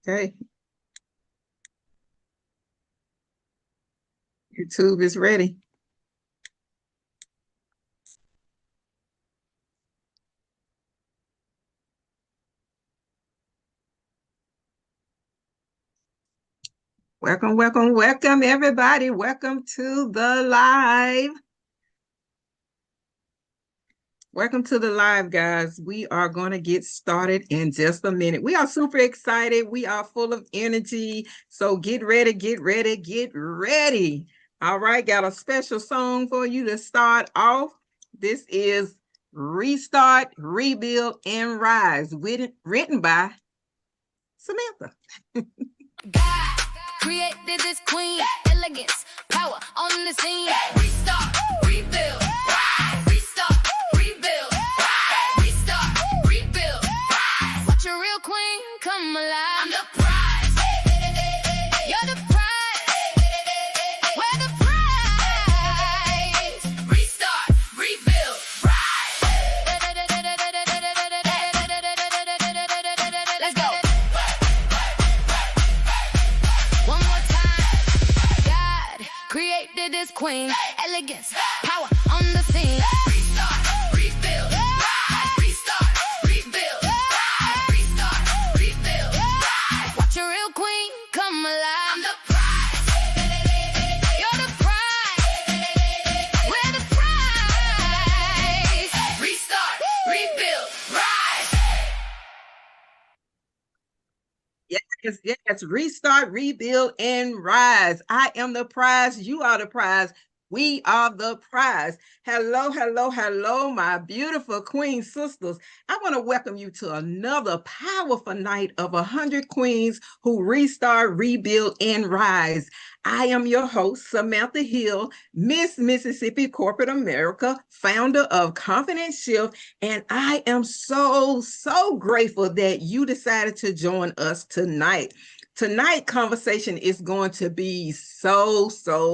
Okay, YouTube is ready. Welcome, welcome, welcome, everybody. Welcome to the live. Welcome to the live, guys. We are going to get started in just a minute. We are super excited. We are full of energy. So get ready, get ready, get ready. All right, got a special song for you to start off. This is Restart, Rebuild, and Rise, written by Samantha. God created this queen, elegance, power on the scene. Restart, rebuild, rise. Restart, rebuild, rise. Restart, rebuild, rise. Watch a real queen come alive. I'm the prize. You're the prize. We're the prize. Restart, rebuild, rise. Let's go. One more time. God created this queen, elegance, power on the scene. Restart, rebuild, rise. Restart, rebuild, rise. Restart, rebuild, rise. Watch a real queen come alive. I'm the prize. You're the prize. We're the prize. Restart, rebuild, rise. Yes, restart, rebuild, and rise. I am the prize. You are the prize. We are the prize. Hello, hello, hello, my beautiful queen sisters. I want to welcome you to another powerful night of 100 queens who restart, rebuild, and rise. I am your host, Samantha Hill, Miss Mississippi Corporate America, founder of Confident Shift, and I am so grateful that you decided to join us tonight. Tonight's conversation is going to be so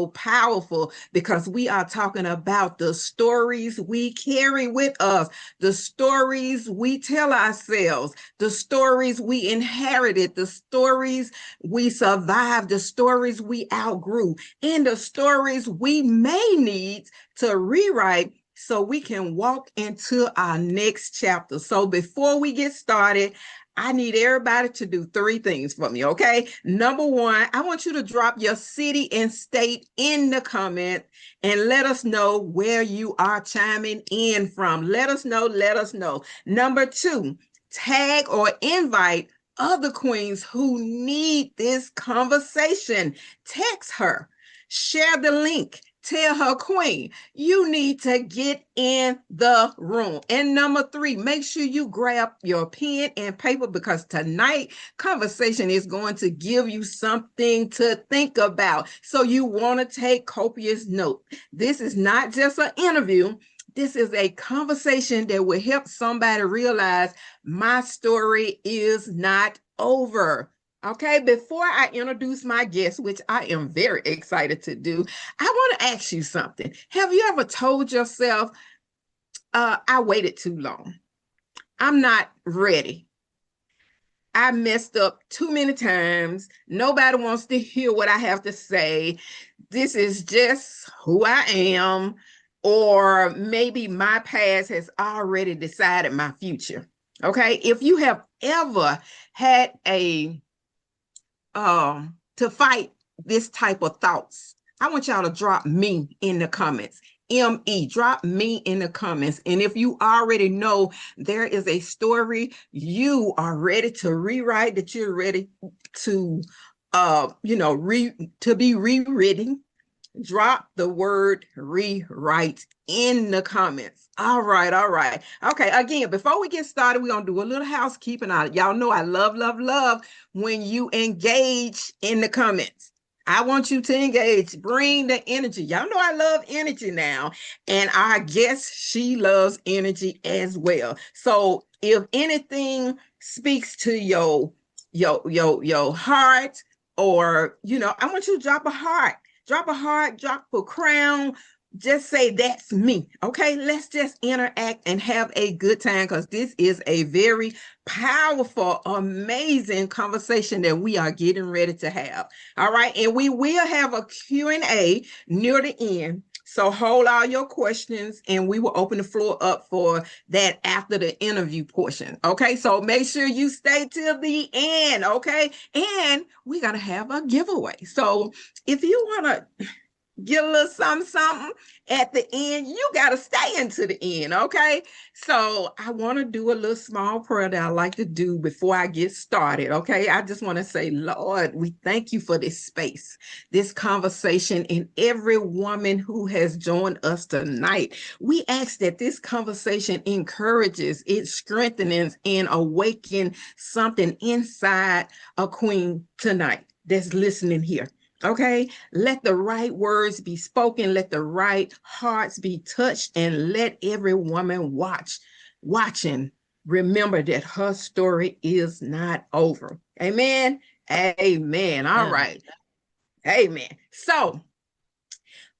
powerful because we are talking about the stories we carry with us, the stories we tell ourselves, the stories we inherited, the stories we survived, the stories we outgrew, and the stories we may need to rewrite so we can walk into our next chapter. So before we get started, I need everybody to do three things for me, okay? Number one, I want you to drop your city and state in the comment and let us know where you are chiming in from. Let us know, let us know. Number two, tag or invite other queens who need this conversation. Text her, share the link. Tell her, queen, you need to get in the room. And number three, make sure you grab your pen and paper because tonight conversation is going to give you something to think about. So you want to take copious note. This is not just an interview. This is a conversation that will help somebody realize my story is not over. Okay, before I introduce my guest, which I am very excited to do, I want to ask you something. Have you ever told yourself, I waited too long? I'm not ready. I messed up too many times. Nobody wants to hear what I have to say. This is just who I am. Or maybe my past has already decided my future. Okay, if you have ever had to fight this type of thoughts, I want y'all to drop me in the comments. ME, drop me in the comments. And if you already know there is a story you are ready to rewrite, that you're ready to to be rewritten, drop the word rewrite in the comments. All right. Okay, again, before we get started, we're going to do a little housekeeping. Y'all know I love when you engage in the comments. I want you to engage, bring the energy. Y'all know I love energy now. And our guest, she loves energy as well. So if anything speaks to your heart, or, I want you to drop a heart. Drop a heart, drop a crown, just say that's me. Okay, let's just interact and have a good time, because this is a very powerful, amazing conversation that we are getting ready to have. All right, and we will have a Q&A near the end, so hold all your questions and we will open the floor up for that after the interview portion. Okay, so make sure you stay till the end. Okay, and we got to have a giveaway. So if you want to get a little something, something at the end, you got to stay into the end. Okay. So I want to do a little small prayer that I like to do before I get started. Okay. I just want to say, Lord, we thank you for this space, this conversation, and every woman who has joined us tonight. We ask that this conversation encourages, it strengthens, and awakens something inside a queen tonight that's listening here. Okay, let the right words be spoken, let the right hearts be touched, and let every woman watching remember that her story is not over. Amen. Amen. All And right. Amen. So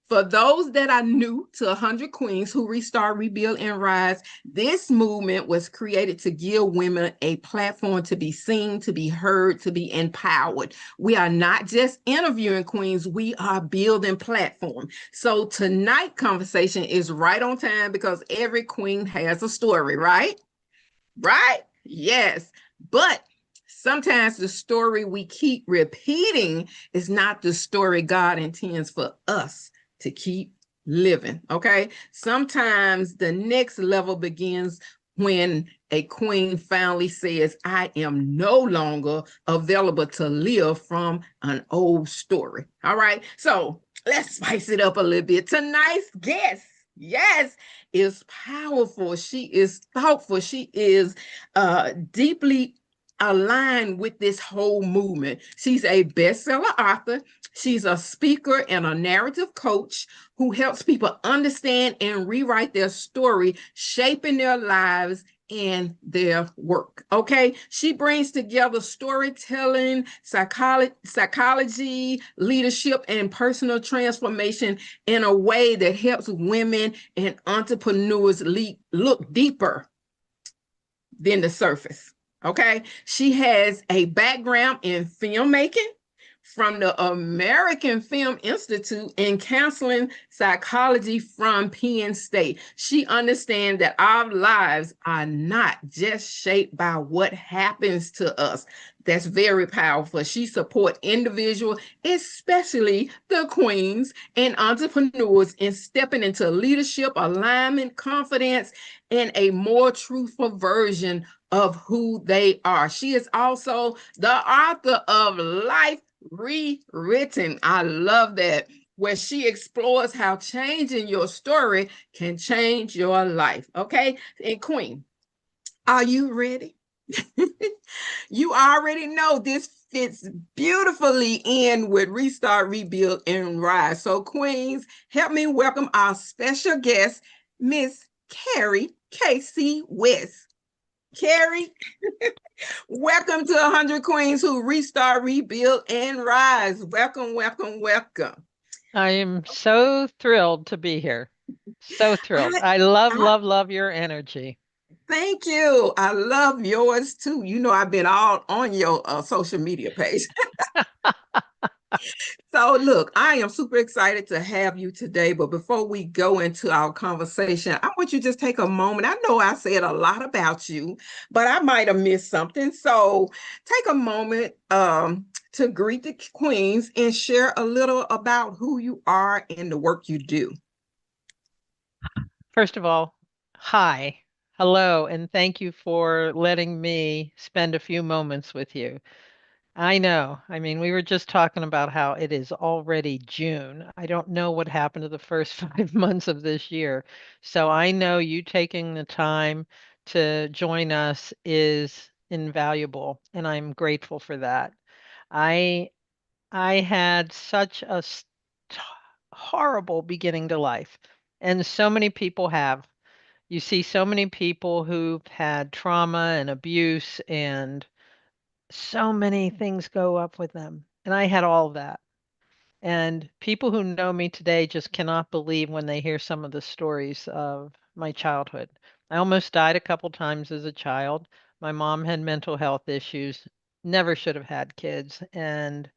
for those that are new to 100 Queens who restart, rebuild, and rise, this movement was created to give women a platform to be seen, to be heard, to be empowered. We are not just interviewing queens, we are building platform. So tonight conversation is right on time because every queen has a story, right? Right? Yes. But sometimes the story we keep repeating is not the story God intends for us to keep living. Okay. Sometimes the next level begins when a queen finally says, I am no longer available to live from an old story. All right. So let's spice it up a little bit. Tonight's guest, yes, is powerful. She is thoughtful. She is deeply aligned with this whole movement. She's a bestseller author. She's a speaker and a narrative coach who helps people understand and rewrite their story, shaping their lives and their work. Okay. She brings together storytelling, psychology, leadership, and personal transformation in a way that helps women and entrepreneurs look deeper than the surface. Okay. She has a background in filmmaking from the American Film Institute and counseling psychology from Penn State. She understands that our lives are not just shaped by what happens to us. That's very powerful. She supports individuals, especially the queens and entrepreneurs, in stepping into leadership, alignment, confidence, and a more truthful version of who they are. She is also the author of Life Rewritten. I love that, where she explores how changing your story can change your life. Okay. And Queen, are you ready? You already know this fits beautifully in with Restart, Rebuild, and Rise. So, Queens, help me welcome our special guest, Miss Carrie KC West. Carrie, welcome to 100 Queens who restart, rebuild, and rise. Welcome, welcome, welcome. I am so thrilled to be here. So thrilled. I, I love, I love, love your energy. thank you. I love yours too. You know, I've been all on your social media page. So, look, I am super excited to have you today. But before we go into our conversation, I want you to just take a moment. I know I said a lot about you, but I might have missed something. So, take a moment to greet the queens and share a little about who you are and the work you do. First of all, hi, hello, and thank you for letting me spend a few moments with you. I know. I mean, we were just talking about how it is already June. I don't know what happened to the first 5 months of this year. So I know you taking the time to join us is invaluable, and I'm grateful for that. I I had such a horrible beginning to life, and so many people have. You see so many people who've had trauma and abuse and so many things go up with them. And I had all of that. And people who know me today just cannot believe when they hear some of the stories of my childhood. I almost died a couple times as a child. My mom had mental health issues, never should have had kids, and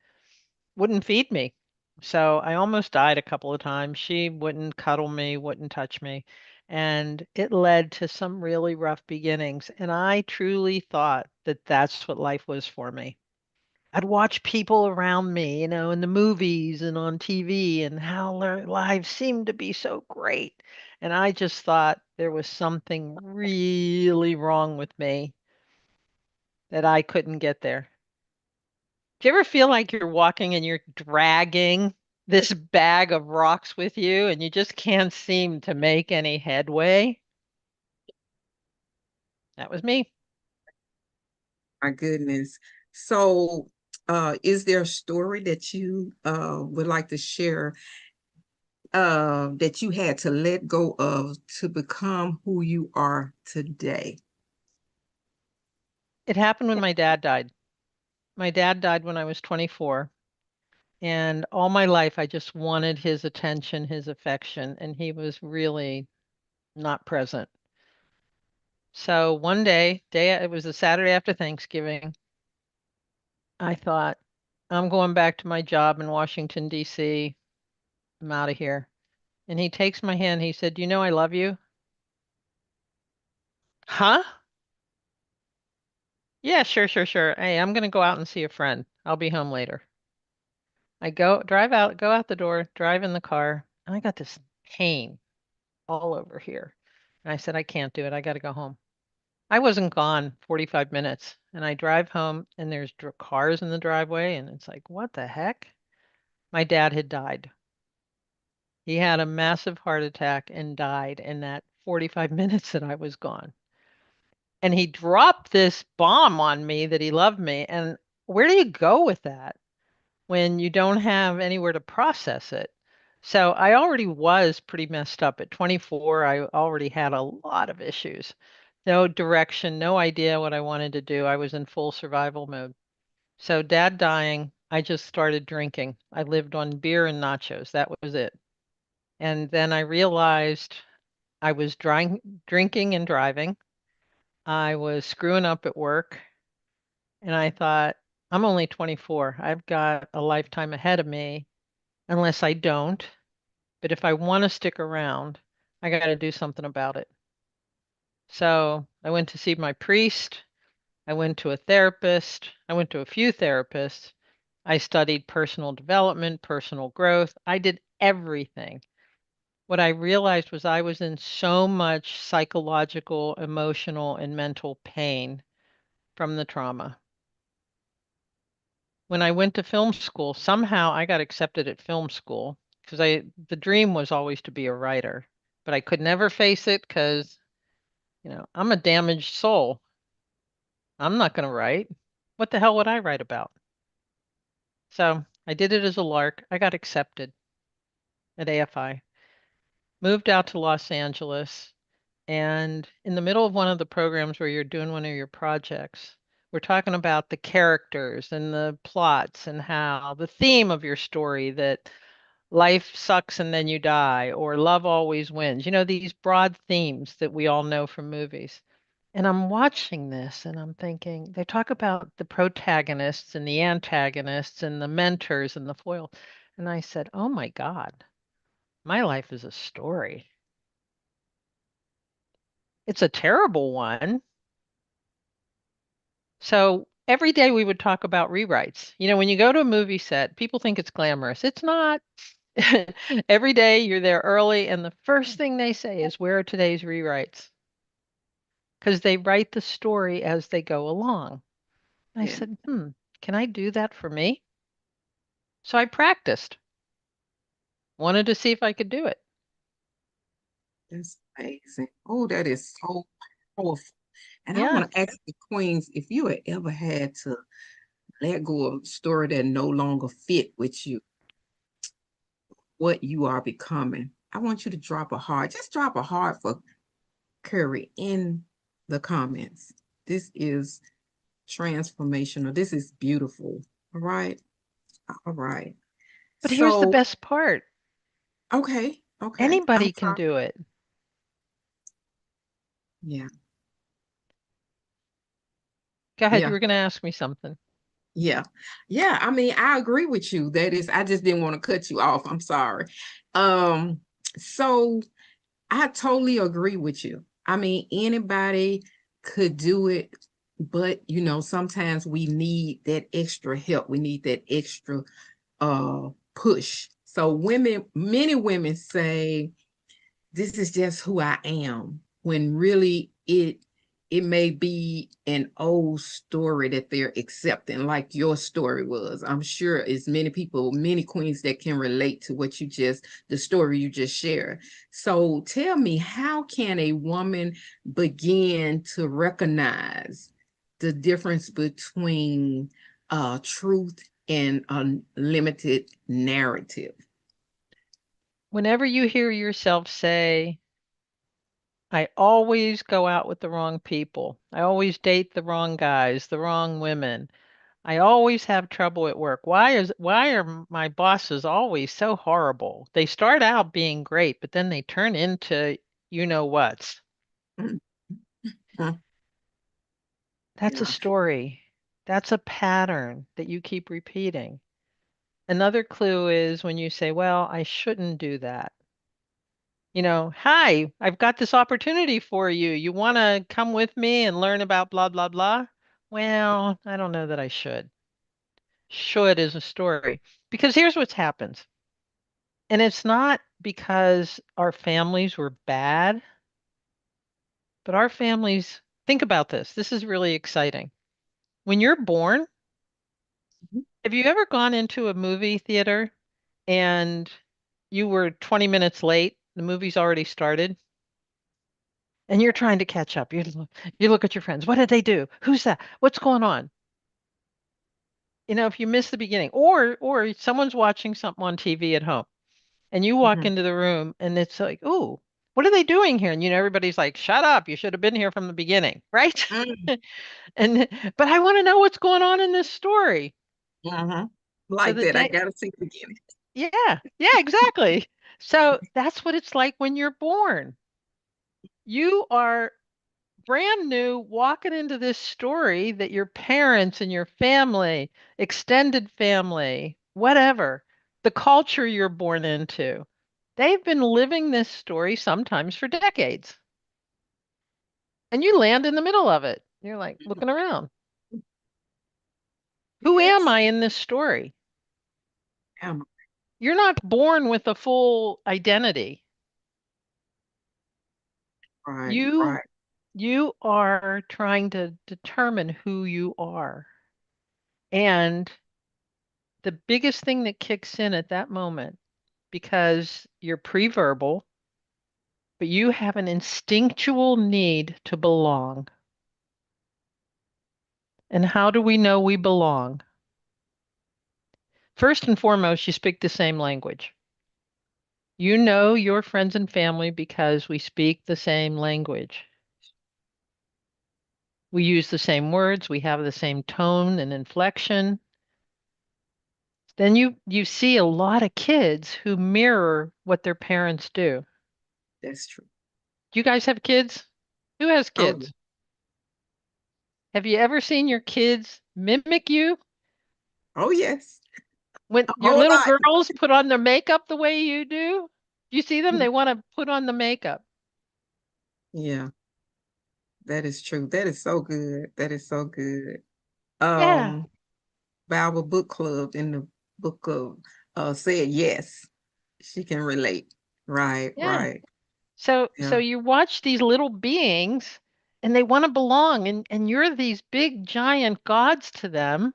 wouldn't feed me. So I almost died a couple of times. She wouldn't cuddle me, wouldn't touch me. And it led to some really rough beginnings. And I truly thought that that's what life was for me. I'd watch people around me, in the movies and on TV and how their lives seemed to be so great. And I just thought there was something really wrong with me that I couldn't get there. Do you ever feel like you're walking and you're dragging this bag of rocks with you and you just can't seem to make any headway? That was me. My goodness. So, is there a story that you would like to share that you had to let go of to become who you are today? It happened when my dad died. My dad died when I was 24. And all my life, I just wanted his attention, his affection, and he was really not present. So one day it was a Saturday after Thanksgiving. I thought, I'm going back to my job in Washington, D.C. I'm out of here. And he takes my hand. He said, "You know I love you." Huh? Yeah, sure, sure, sure. Hey, I'm gonna go out and see a friend. I'll be home later. I go out the door, drive in the car, and I got this pain all over here. And I said, I can't do it. I got to go home. I wasn't gone 45 minutes. And I drive home and there's cars in the driveway. And it's like, what the heck? My dad had died. He had a massive heart attack and died in that 45 minutes that I was gone. And he dropped this bomb on me that he loved me. And where do you go with that when you don't have anywhere to process it? So I already was pretty messed up at 24. I already had a lot of issues. No direction, no idea what I wanted to do. I was in full survival mode. So dad dying, I just started drinking. I lived on beer and nachos. That was it. And then I realized I was drinking and driving. I was screwing up at work. And I thought, I'm only 24. I've got a lifetime ahead of me unless I don't. But if I want to stick around, I got to do something about it. So I went to see my priest. I went to a therapist. I went to a few therapists. I studied personal development, personal growth. I did everything. What I realized was I was in so much psychological, emotional, and mental pain from the trauma. When I went to film school, somehow I got accepted at film school because the dream was always to be a writer, but I could never face it because, I'm a damaged soul. I'm not going to write. What the hell would I write about? So I did it as a lark. I got accepted at AFI, moved out to Los Angeles, and in the middle of one of the programs where you're doing one of your projects, we're talking about the characters and the plots and how the theme of your story that life sucks and then you die, or love always wins. These broad themes that we all know from movies. And I'm watching this and I'm thinking, they talk about the protagonists and the antagonists and the mentors and the foil. And I said, oh my God, my life is a story. It's a terrible one. So every day we would talk about rewrites. When you go to a movie set, people think it's glamorous. It's not. Every day you're there early, and the first thing they say is, where are today's rewrites? Because they write the story as they go along. I Yeah, said, can I do that for me? So I practiced, wanted to see if I could do it. that's amazing. Oh, that is so powerful. And I Yeah. want to ask the queens if you had ever had to let go of a story that no longer fit with you, what you are becoming. I want you to drop a heart. Just drop a heart for Curry in the comments. This is transformational. This is beautiful. All right. All right. But here's the So, best part. okay, okay. I'm Anybody can sorry. do it. Yeah, Go ahead, you yeah, were going to ask me something. yeah, yeah. I mean, I agree with you. That is, I just didn't want to cut you off. I'm sorry. Um, so I totally agree with you. I mean, anybody could do it, but sometimes we need that extra help. We need that extra push. So many women say, this is just who I am, when really it may be an old story that they're accepting, like your story was. I'm sure as many people, many queens that can relate to the story you just shared. So tell me, how can a woman begin to recognize the difference between truth and unlimited narrative? Whenever you hear yourself say, I always go out with the wrong people, I always date the wrong guys, the wrong women, I always have trouble at work. Why are my bosses always so horrible? They start out being great, but then they turn into you know what's. Mm, mm, That's a yeah. story. That's a pattern that you keep repeating. Another clue is when you say, well, I shouldn't do that. Hi, I've got this opportunity for you. You want to come with me and learn about blah, blah, blah? Well, I don't know that I should. Should is a story. Because here's what happens. And it's not because our families were bad, but our families, think about this. This is really exciting. When you're born, have you ever gone into a movie theater and you were 20 minutes late? The movie's already started and you're trying to catch up. You look at your friends. What did they do? Who's that? What's going on? If you miss the beginning or someone's watching something on TV at home and you walk Mhm. into the room and it's like, "Ooh, what are they doing here?" And everybody's like, "Shut up. You should have been here from the beginning." Right? Mm, And but I want to know what's going on in this story. mhm. So Like the that, I day gotta see the beginning. Yeah, yeah, exactly. So that's what it's like when you're born. You are brand new walking into this story that your parents and your family, extended family, whatever, the culture you're born into, they've been living this story sometimes for decades. And you land in the middle of it. You're like looking around. Who am Yes. I in this story? Um, You're not born with a full identity. right, You right. you are trying to determine who you are. And the biggest thing that kicks in at that moment, because you're pre-verbal, but you have an instinctual need to belong. And how do we know we belong? First and foremost, you speak the same language. You know your friends and family because we speak the same language. We use the same words, we have the same tone and inflection. Then you see a lot of kids who mirror what their parents do. That's true. Do you guys have kids? Who has Oh, yeah. kids? Have you ever seen your kids mimic you? Oh, yes. When A your whole little lot. girls put on their makeup the way you do, you see them, they want to put on the makeup. Yeah, that is true. That is so good. That is so good. Yeah, Bible book club in the book of said yes, she can relate. Right, yeah. right. So Yeah. you watch these little beings and they want to belong and you're these big giant gods to them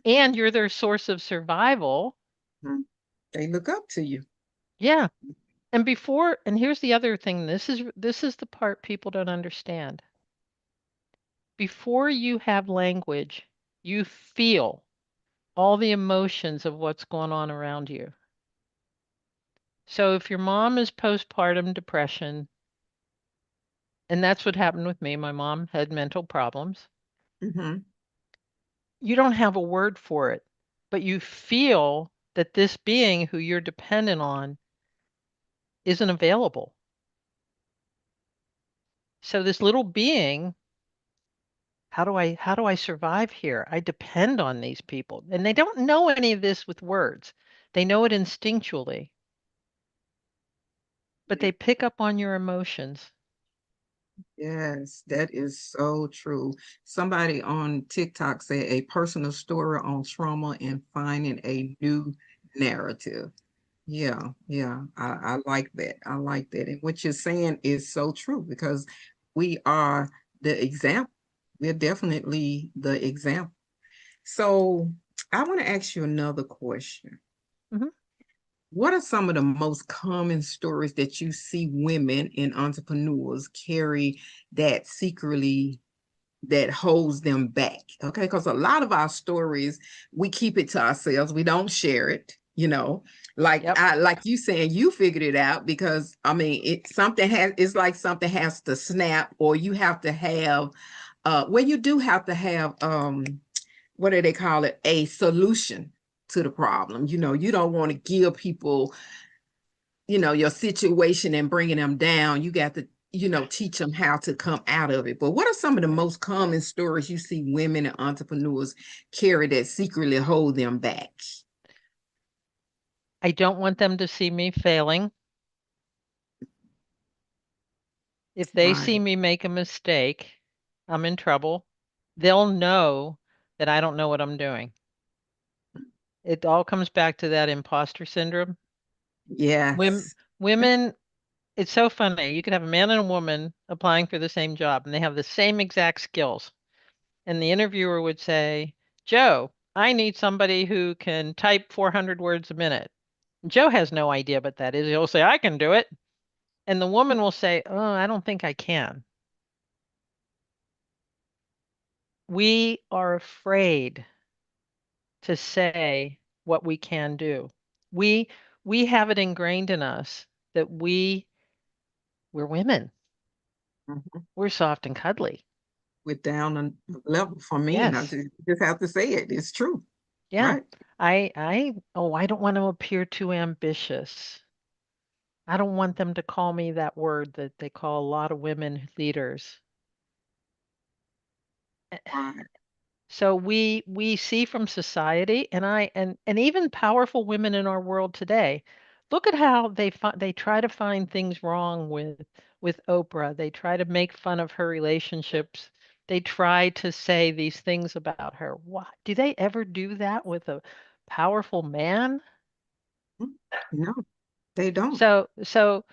and you're their source of survival. Mhm. They look up to you. Yeah. And here's the other thing. This is the part people don't understand. Before you have language, you feel all the emotions of what's going on around you. So if your mom is postpartum depression, and that's what happened with me, my mom had mental problems. Hmm. You don't have a word for it, but you feel. that this being who you're dependent on isn't available. So this little being, how do I survive here? I depend on these people. And they don't know any of this with words. They know it instinctually, but they pick up on your emotions. Yes, that is so true. Somebody on TikTok said a personal story on trauma and finding a new narrative. Yeah, yeah, I like that. I like that. And what you're saying is so true because we are the example. We're definitely the example. So I want to ask you another question. Mhm. What are some of the most common stories that you see women and entrepreneurs carry that secretly that holds them back? Okay, because a lot of our stories we keep it to ourselves. We don't share it, you know. Yep. Like you saying you figured it out because I mean it's like something has to snap or you have to have well you do have to have what do they call it, a solution to the problem. You know, you don't want to give people, you know, your situation and bringing them down. You got to, you know, teach them how to come out of it. But what are some of the most common stories you see women and entrepreneurs carry that secretly hold them back? I don't want them to see me failing. If they see Right. me make a mistake, I'm in trouble. They'll know that I don't know what I'm doing. It all comes back to that imposter syndrome. Women, Yes. women, it's so funny. You could have a man and a woman applying for the same job, and they have the same exact skills. And the interviewer would say, Joe, I need somebody who can type 400 words a minute. Joe has no idea what that is. He'll say, I can do it. And the woman will say, oh, I don't think I can. We are afraid to say what we can do. We we have it ingrained in us that we're women. Mhm. We're soft and cuddly. We're down a level for men. I Yes. just have to say it. It's true. Yeah. Right. I don't want to appear too ambitious. I don't want them to call me that word that they call a lot of women leaders. Right. So we see from society and even powerful women in our world today. Look at how they try to find things wrong with Oprah. They try to make fun of her relationships. They try to say these things about her. What do they ever do that with a powerful man? No, they don't. So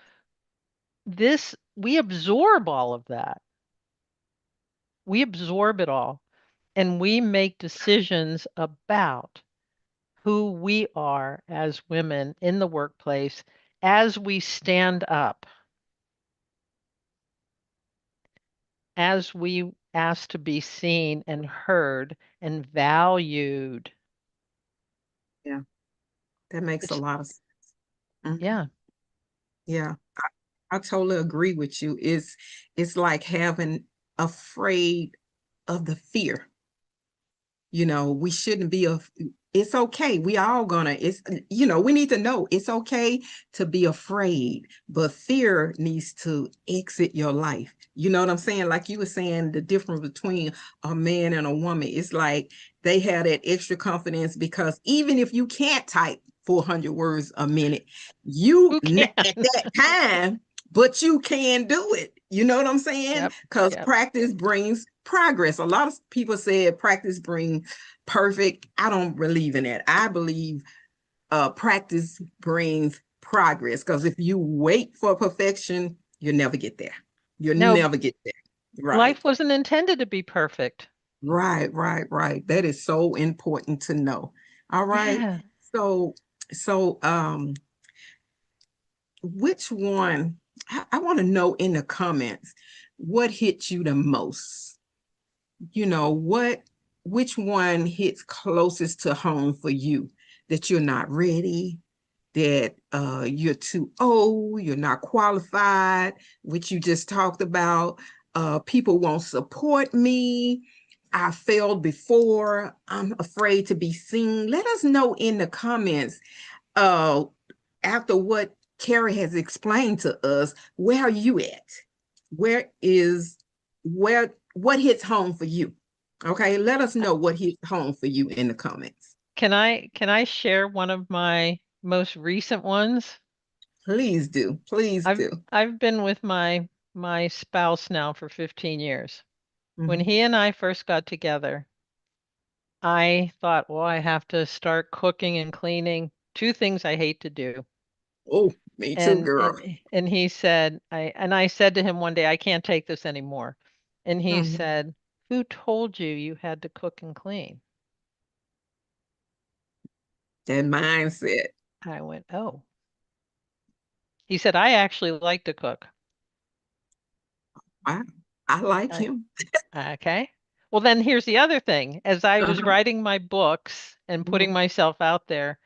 this we absorb all of that. We absorb it all and we make decisions about who we are as women in the workplace as we stand up, as we ask to be seen and heard and valued. Yeah, that makes a It's, lot of sense. Mhm. yeah, Yeah, I totally agree with you. It's like having afraid of the fear. You know, we shouldn't be it's okay. We all gonna it's you know, we need to know it's okay to be afraid, but fear needs to exit your life. You know what I'm saying? Like you were saying, the difference between a man and a woman. It's like they have that extra confidence because even if you can't type 400 words a minute, who at can? that time, but you can do it. You know what I'm saying? Yep, Because yep. practice brings progress. A lot of people said practice brings perfect. I don't believe in that. I believe practice brings progress. Because if you wait for perfection, you'll never get there. You'll No, never get there. Right. life wasn't intended to be perfect. Right, right, right. That is so important to know. All right. Yeah. So, so which one I want to know in the comments what hit you the most? You know, which one hits closest to home for you, that you're not ready, that you're too old, you're not qualified, which you just talked about, people won't support me, I failed before. I'm afraid to be seen. Let us know in the comments uh, after what Carrie has explained to us. Where are you at? Where is what hits home for you? Okay, let us know what hits home for you in the comments. Can I share one of my most recent ones? Please do. Please I've do. I've been with my spouse now for 15 years. When Mhm. he and I first got together, I thought, well, I have to start cooking and cleaning, two things I hate to do. Oh, me too, And girl. and and he said, I said to him one day, I can't take this anymore. And he Mhm. said, who told you you had to cook and clean? That mindset. I went, oh. He said, I actually like to cook. Wow. I like I, him. okay. Well, then here's the other thing. As I was Uh-huh. writing my books and putting Mhm. myself out there,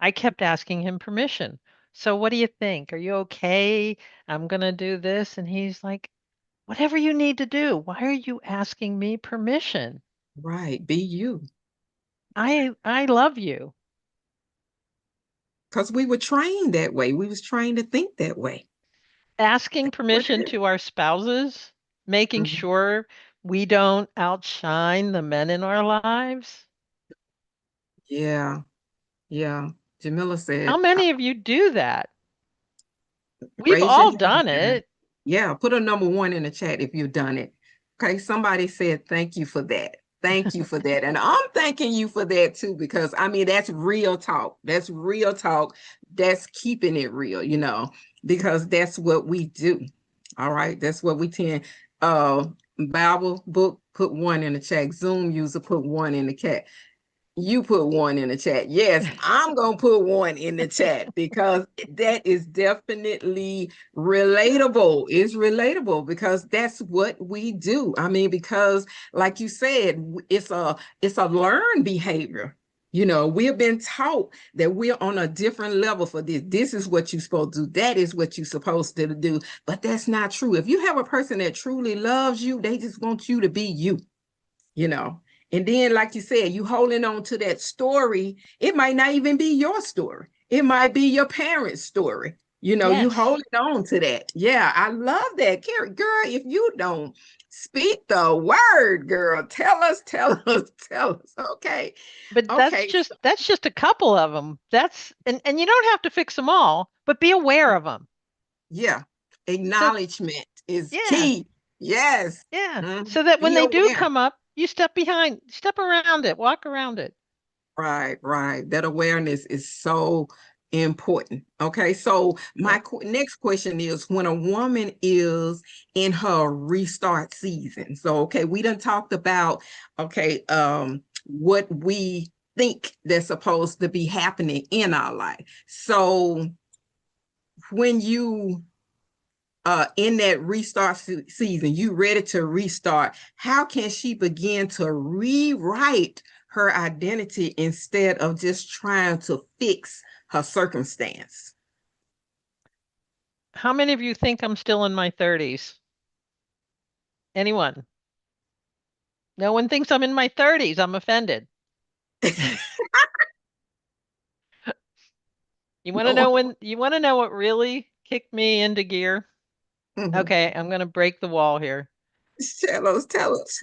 I kept asking him permission. So what do you think? Are you okay? I'm gonna do this. And he's like, whatever you need to do. Why are you asking me permission? Right. Be you. I love you. Because we were trained that way. We was trained to think that way. Asking What permission it is. to our spouses, making Mhm. sure we don't outshine the men in our lives. Yeah. Yeah. Jamila How said, many of you do that? We've raise your all hand, done guys. it. Yeah, put a number one in the chat if you've done it. Okay, somebody said thank you for that. Thank you for that. And I'm thanking you for that too, because I mean, that's real talk. That's real talk. That's keeping it real, because that's what we do. All right. That's what we tend. Uh, Bible book, put one in the chat. Zoom user, put one in the chat. You put one in the chat. Yes, I'm going to put one in the chat because that is definitely relatable. It's relatable because that's what we do. I mean, because like you said, it's a learned behavior. We have been taught that we're on a different level for this. This is what you're supposed to do. That is what you're supposed to do. But that's not true. If you have a person that truly loves you, they just want you to be you you know. And then, like you said, you holding on to that story. It might not even be your story. It might be your parents' story. You Yes. holding on to that. Yeah, I love that. Carrie, girl, if you don't speak the word, girl, tell us, tell us, tell us. Okay. But that's Okay. just that's just a couple of them. And you don't have to fix them all, but be aware of them. Yeah. So Acknowledgement is yeah, key. Yes. yeah. Mhm. So that when Be they do aware. come up, you step around it, walk around it. Right, right. That awareness is so important. Okay, so Yeah. my next question is when a woman is in her restart season. So, okay, we done talked about, okay, what we think that's supposed to be happening in our life. So, when you in that restart season, you ready to restart, how can she begin to rewrite her identity instead of just trying to fix her circumstance? How many of you think I'm still in my 30s? Anyone? No one thinks I'm in my 30s. I'm offended. No. You want to know what really kicked me into gear? Mhm. Okay, I'm going to break the wall here. Tell us.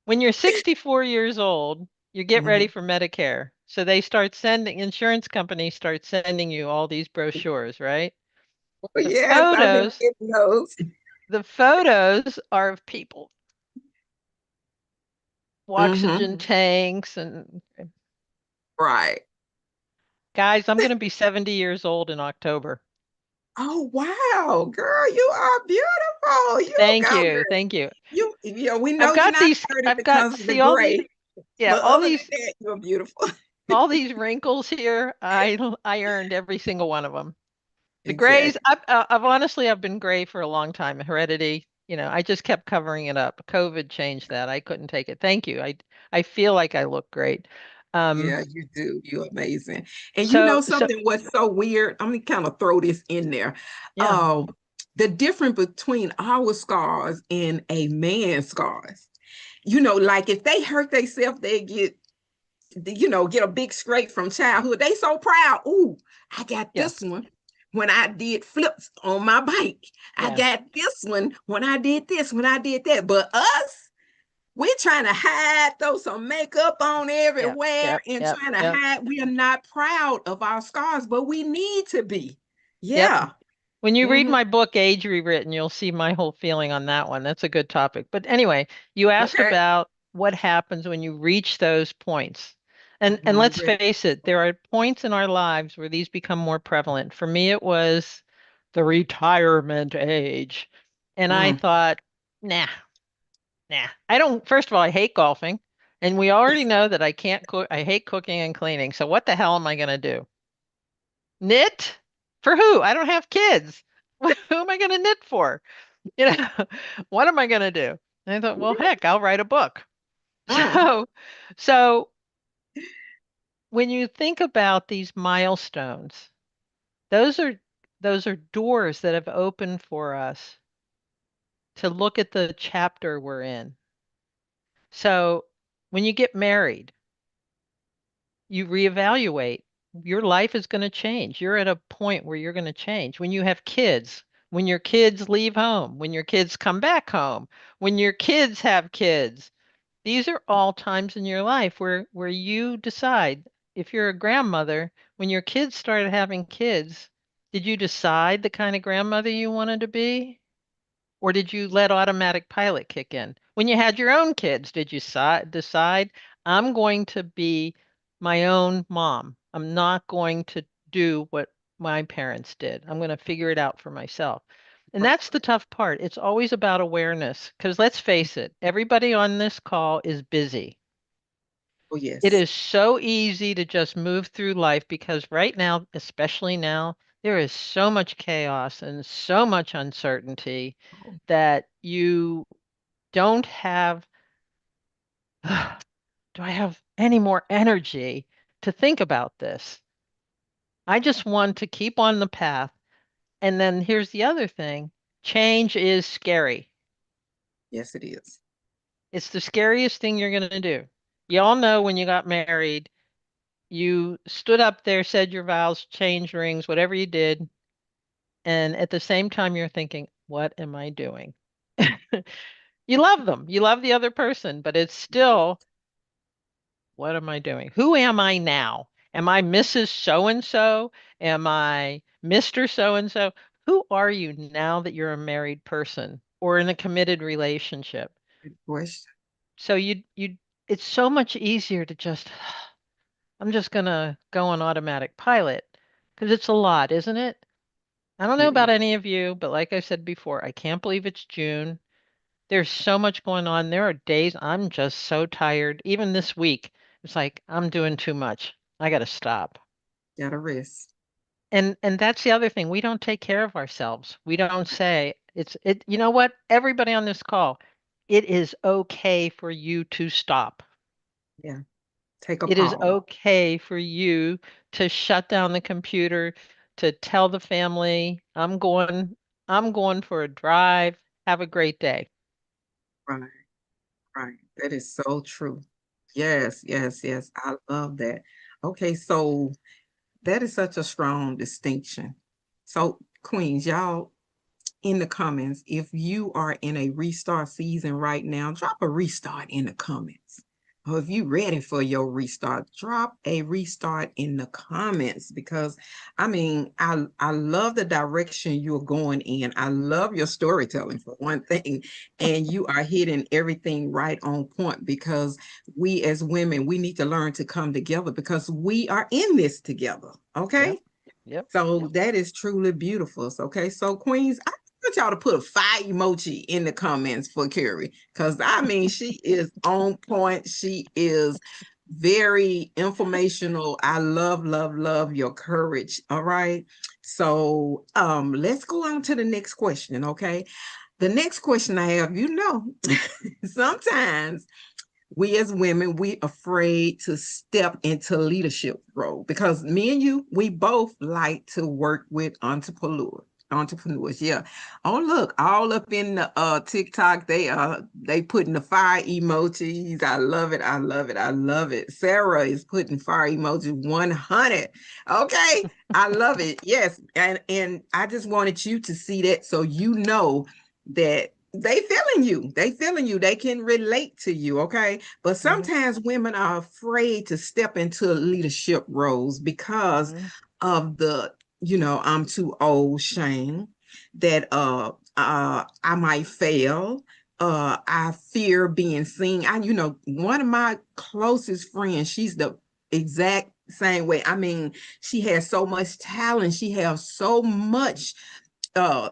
When you're 64 years old, you get ready Mhm. for Medicare. So insurance companies start sending you all these brochures, right? Oh, The yes, I've been photos, getting those. the photos are of people, oxygen Hmm. tanks and Right. guys, I'm going to be 70 years old in October. Oh, wow, girl, you are beautiful. You Thank go, you. girl. Thank you. We know you're not 30 I've got because of the see all these gray, yeah, but other than that, you're beautiful. all these wrinkles here. I earned every single one of them. The grays, Exactly. I've honestly, I've been gray for a long time. Heredity, I just kept covering it up. COVID changed that. I couldn't take it. Thank you. I feel like I look great. Um, Yeah, you do. You're amazing. And you know so something what's so weird? I'm gonna kind of throw this in there. yeah. Uh, the difference between our scars and a man's scars. like if they hurt themselves, they get a big scrape from childhood. They so proud. Ooh, I got Yeah. this one when I did flips on my bike. I Yeah. got this one when I did this, when I did that. But us, we're trying to hide, throw some makeup on Yep. everywhere Yep. and Yep. trying to Yep. hide. We are not proud of our scars, but we need to be. Yep. Yeah. When you read Mm-hmm. my book, Age Rewritten, you'll see my whole feeling on that one. That's a good topic. But anyway, you asked Okay. about what happens when you reach those points. I And want to let's read face it, there are points in our lives where these become more prevalent. For me, it was the retirement age. And I mm. thought, nah, nah. I don't, first of all, I hate golfing. And we already know that I can't cook. I hate cooking and cleaning. So what the hell am I going to do? Knit? For who? I don't have kids. Who am I going to knit for? You know, what am I going to do? And I thought, well, heck, I'll write a book. Mm. So, so when you think about these milestones, those are those are doors that have opened for us to look at the chapter we're in. So, when you get married, you reevaluate. Your life is going to change. You're at a point where you're going to change. When you have kids, when your kids leave home, when your kids come back home, when your kids have kids, these are all times in your life where you decide. If you're a grandmother, when your kids started having kids, did you decide the kind of grandmother you wanted to be? Or did you let automatic pilot kick in? When you had your own kids, did you decide, I'm going to be my own mom? I'm not going to do what my parents did. I'm going to figure it out for myself. And Right. that's the tough part. It's always about awareness. Because let's face it, everybody on this call is busy. Oh, It yes. is so easy to just move through life because right now, especially now, there is so much chaos and so much uncertainty Oh, that you don't have, do I have any more energy to think about this? I just want to keep on the path. And then here's the other thing, change is scary. yes, it is. It's the scariest thing you're going to do. You all know when you got married, you stood up there, said your vows, changed rings, whatever you did. And at the same time, you're thinking, what am I doing? You love them, you love the other person, but it's still, what am I doing? Who am I now? Am I Mrs. So and so? Am I Mr. So and so? Who are you now that you're a married person or in a committed relationship? Good question. So it's so much easier to just, I'm just gonna go on automatic pilot because it's a lot, isn't it? I don't know It about is. any of you, but like I said before, I can't believe it's June. There's so much going on. There are days I'm just so tired. Even this week, it's like I'm doing too much. I got to stop. Gotta rest. And that's the other thing. We don't take care of ourselves. We don't say it. You know what? Everybody on this call, it is okay for you to stop. Yeah. Take a It is pause. okay for you to shut down the computer, to tell the family, I'm going for a drive. Have a great day. Right. Right. That is so true. Yes, yes, yes. I love that. Okay, so that is such a strong distinction. So, Queens, y'all in the comments, if you are in a restart season right now, drop a restart in the comments. Or if you ready for your restart, drop a restart in the comments because I love the direction you're going in. I love your storytelling for one thing, and you are hitting everything right on point because we as women, we need to learn to come together because we are in this together. Okay? Yep. Yep. So that is truly beautiful. Okay, so Queens, I want y'all to put a fire emoji in the comments for Carrie because she is on point. She is very informational. I love, love, love your courage. All right. So let's go on to the next question. Okay. The next question I have, sometimes we as women, we afraid to step into leadership role because me and you, we both like to work with entrepreneurs. Entrepreneurs, yeah. Oh, look, all up in the TikTok, they putting the fire emojis. I love it. I love it. I love it. Sarah is putting fire emoji 100. Okay. I love it. Yes. And I just wanted you to see that so you know that they feeling you. They feeling you. They can relate to you. Okay. But Mhm, sometimes women are afraid to step into leadership roles because mhm, of the I'm too old shame that I might fail. I fear being seen. One of my closest friends, she's the exact same way. I mean, she has so much talent, she has so much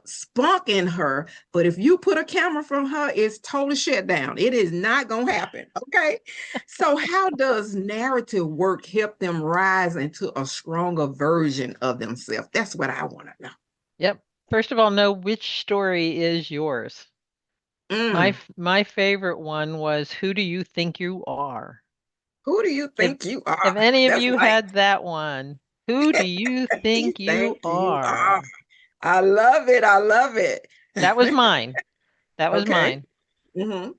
spunk in her, but if you put a camera from her, it's totally shut down. It is not gonna happen. Okay. So how does narrative work help them rise into a stronger version of themselves? That's what I want to know. yep. First of all, know which story is yours. Mm, My favorite one was Who Do You Think You Are? who do you If think you are? if any of That's you like had that one, who do you you think you think you are. are? I love it. I love it. That was mine. That was Okay. mine. Hmm.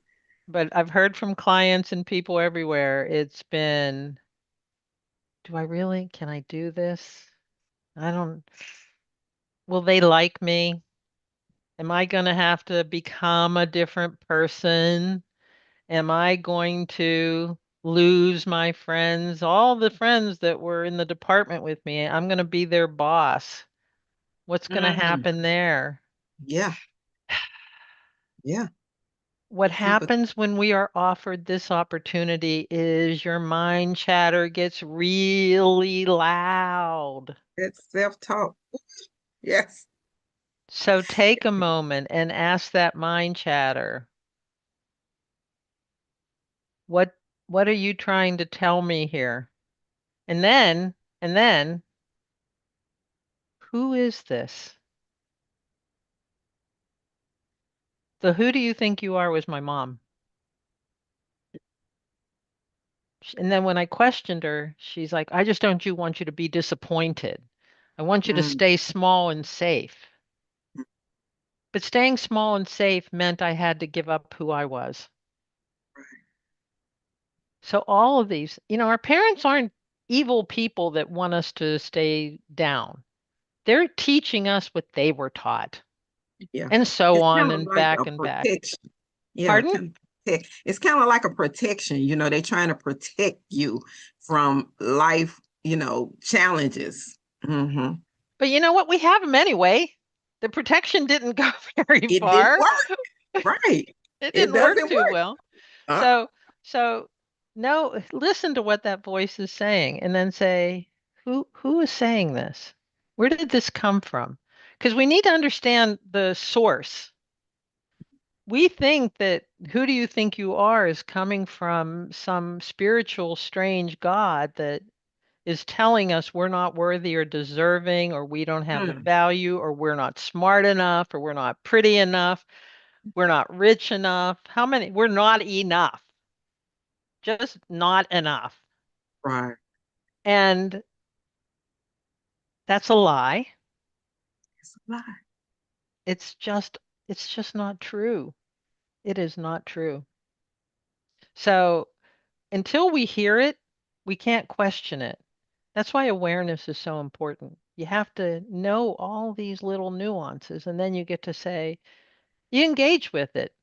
But I've heard from clients and people everywhere, it's been, do I really? Can I do this? I don't, will they like me? Am I going to have to become a different person? Am I going to lose my friends? All the friends that were in the department with me, I'm going to be their boss. What's going to Mm, happen there? yeah. Yeah. What People, happens when we are offered this opportunity is your mind chatter gets really loud. it's self-talk. Yes. So take a moment and ask that mind chatter, what what are you trying to tell me here? And then who is this? The who do you think you are was my mom. And then when I questioned her, she's like, I just don't you want you to be disappointed. I want you to Mm, stay small and safe. But staying small and safe meant I had to give up who I was. So all of these, our parents aren't evil people that want us to stay down. They're teaching us what they were taught, yeah. and so It's on kind of and like back a and back. protection. Yeah, Pardon? it's kind of like a protection. They're trying to protect you from life, challenges. Hmm. But you know what? We have them anyway. The protection didn't go very It didn't far. work. Right. It It didn't work doesn't too work. well. Uh, So, so no, listen to what that voice is saying and then say, who is saying this? Where did this come from? Because we need to understand the source. We think that who do you think you are is coming from some spiritual strange God that is telling us we're not worthy or deserving, or we don't have the mm, value, or we're not smart enough, or we're not pretty enough, we're not rich enough. How many? We're not enough, just not enough. right. And that's a lie. It's a lie. It's just, it's just not true. It is not true. So until we hear it, we can't question it. That's why awareness is so important. You have to know all these little nuances, and then you get to say, you engage with it.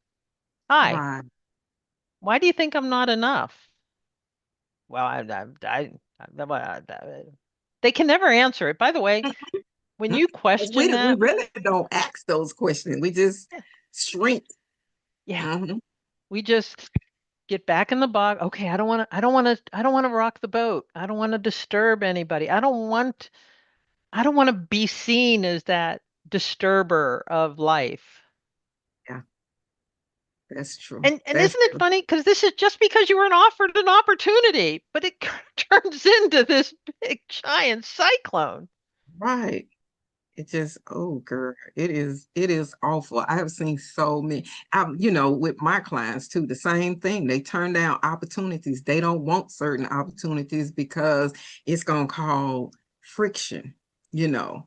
Hi, Right. why do you think I'm not enough? Well, they can never answer it. By the way, when Mhm. you 'Cause question we that, really don't ask those questions. We just yeah, shrink. yeah, Hmm. we just get back in the box. Okay, I don't want to rock the boat. I don't want to disturb anybody. I don't want to be seen as that disturber of life. Yeah, that's true. And That's isn't it funny? Because this is just because you were offered an opportunity, but it turns into this big giant cyclone. right. It just, oh girl, it is awful. I have seen so many, with my clients too, the same thing. They turn down opportunities. They don't want certain opportunities because it's gonna cause friction, you know.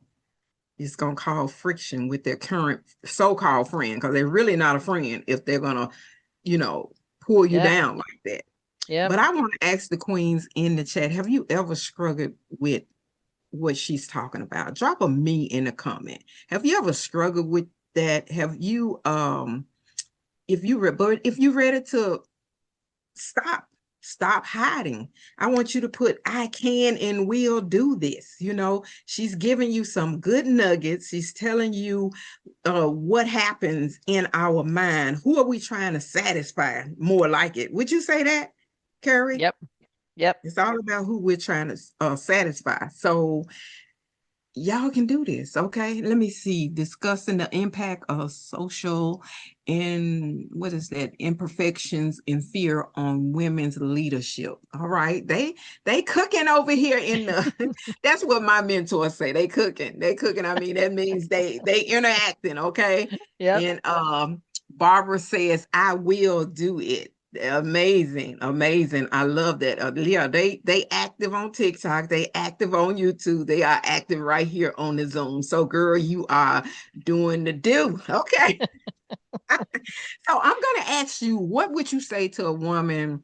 it's going to cause friction with their current so-called friend, because they're really not a friend if they're going to, you know, pull you Yep. down like that. Yep. But I want to ask the queens in the chat, have you ever struggled with what she's talking about? Drop a me in the comment. Have you ever struggled with that? Have you if you read, but if you ready to stop hiding, I want you to put I can and will do this. You know, she's giving you some good nuggets. She's telling you what happens in our mind. Who are we trying to satisfy? More like it. Would you say that, Carrie? Yep. Yep. It's all about who we're trying to satisfy. So y'all can do this. Okay, let me see. Discussing the impact of social and what is that, imperfections and fear on women's leadership. All right, they cooking over here in the that's what my mentors say. They cooking. I mean, that means they interacting. Okay. Yep. And Barbara says I will do it. Amazing, amazing. I love that. Yeah, they active on TikTok, they active on YouTube, they are active right here on the Zoom. So, girl, you are doing the do. Okay. So I'm gonna ask you, what would you say to a woman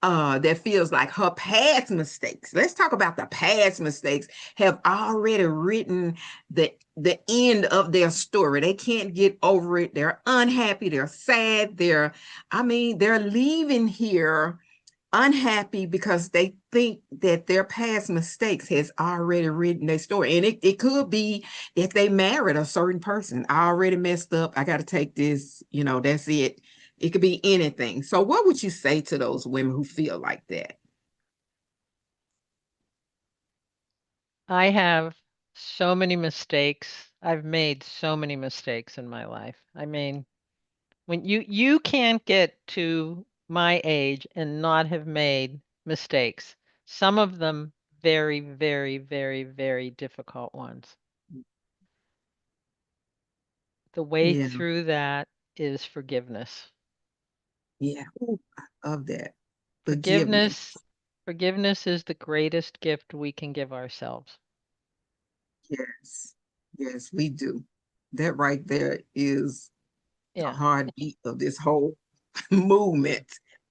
that feels like her past mistakes, let's talk about the past mistakes, have already written the end of their story? They can't get over it. They're unhappy. They're sad. They're leaving here unhappy because they think that their past mistakes has already written their story. And it could be that they married a certain person. I already messed up. I got to take this, that's it. It could be anything. So what would you say to those women who feel like that? I have so many mistakes. I've made so many mistakes in my life. I mean, when you can't get to my age and not have made mistakes. Some of them very, very, very, very difficult ones. The way Yeah, through that is forgiveness. yeah. Ooh, I love that. Forgiveness. Forgiveness, forgiveness is the greatest gift we can give ourselves. Yes. Yes, we do. That right there is the Yeah. heartbeat of this whole movement.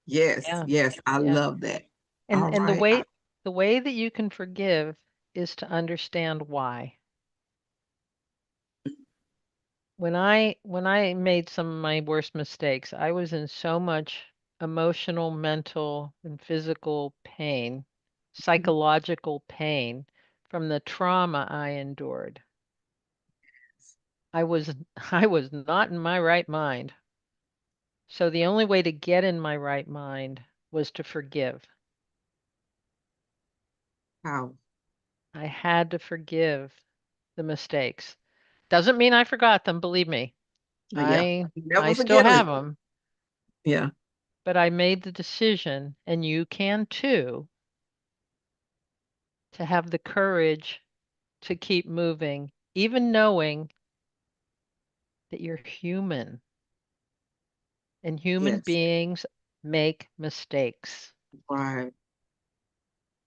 Yes, Yeah. yes, I Yeah. love that. And All and the right. way the way that you can forgive is to understand why. When I made some of my worst mistakes, I was in so much emotional, mental, and physical pain, psychological pain from the trauma I endured. I was I was not in my right mind. So the only way to get in my right mind was to forgive. Wow. I had to forgive the mistakes. Doesn't mean I forgot them, believe me. Yeah. I Never still forget it. have them, Yeah. but I made the decision, and you can too, to have the courage to keep moving, even knowing that you're human and human Yes. beings make mistakes. Right.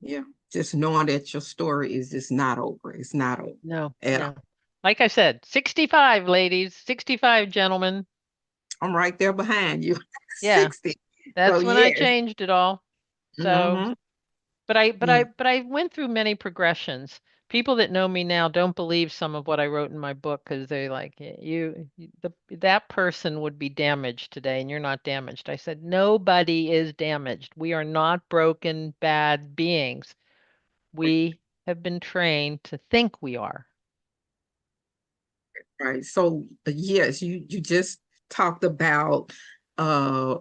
Yeah. Just knowing that your story is just not over. It's not over No, at all. no. Like I said, 65 ladies, 65 gentlemen. I'm right there behind you. Yeah, 60. So that's when I yes. changed it all. So, Mm-hmm. but I went through many progressions. People that know me now don't believe some of what I wrote in my book because they're like, that person would be damaged today and you're not damaged. I said, nobody is damaged. We are not broken, bad beings. We have been trained to think we are. Right. So yes, you just talked about uh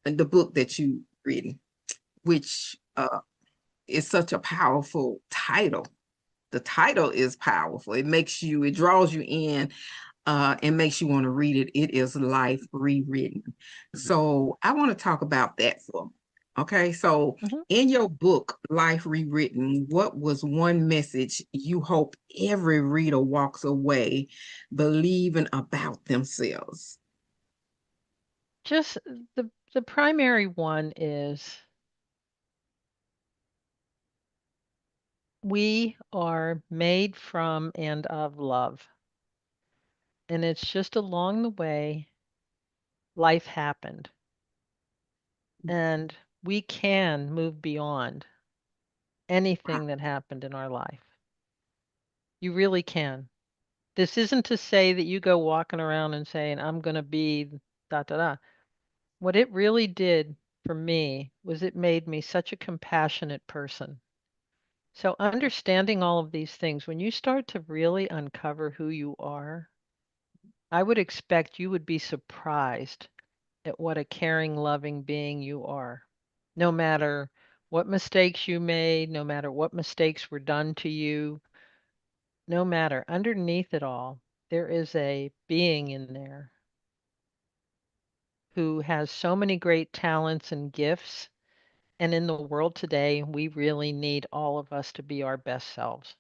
the book that you read, which is such a powerful title. The title is powerful. It draws you in and makes you want to read it. It is Life Rewritten. So I want to talk about that for okay. So Mhm. in your book, Life Rewritten, what was one message you hope every reader walks away believing about themselves? Just the primary one is we are made from and of love. And it's just along the way, life happened. And we can move beyond Wow. anything that happened in our life. You really can. This isn't to say that you go walking around and saying, I'm going to be da da da. What it really did for me was it made me such a compassionate person. So, understanding all of these things, when you start to really uncover who you are, I would expect you would be surprised at what a caring, loving being you are. No matter what mistakes you made, no matter what mistakes were done to you, no matter underneath it all, there is a being in there who has so many great talents and gifts. And in the world today, we really need all of us to be our best selves.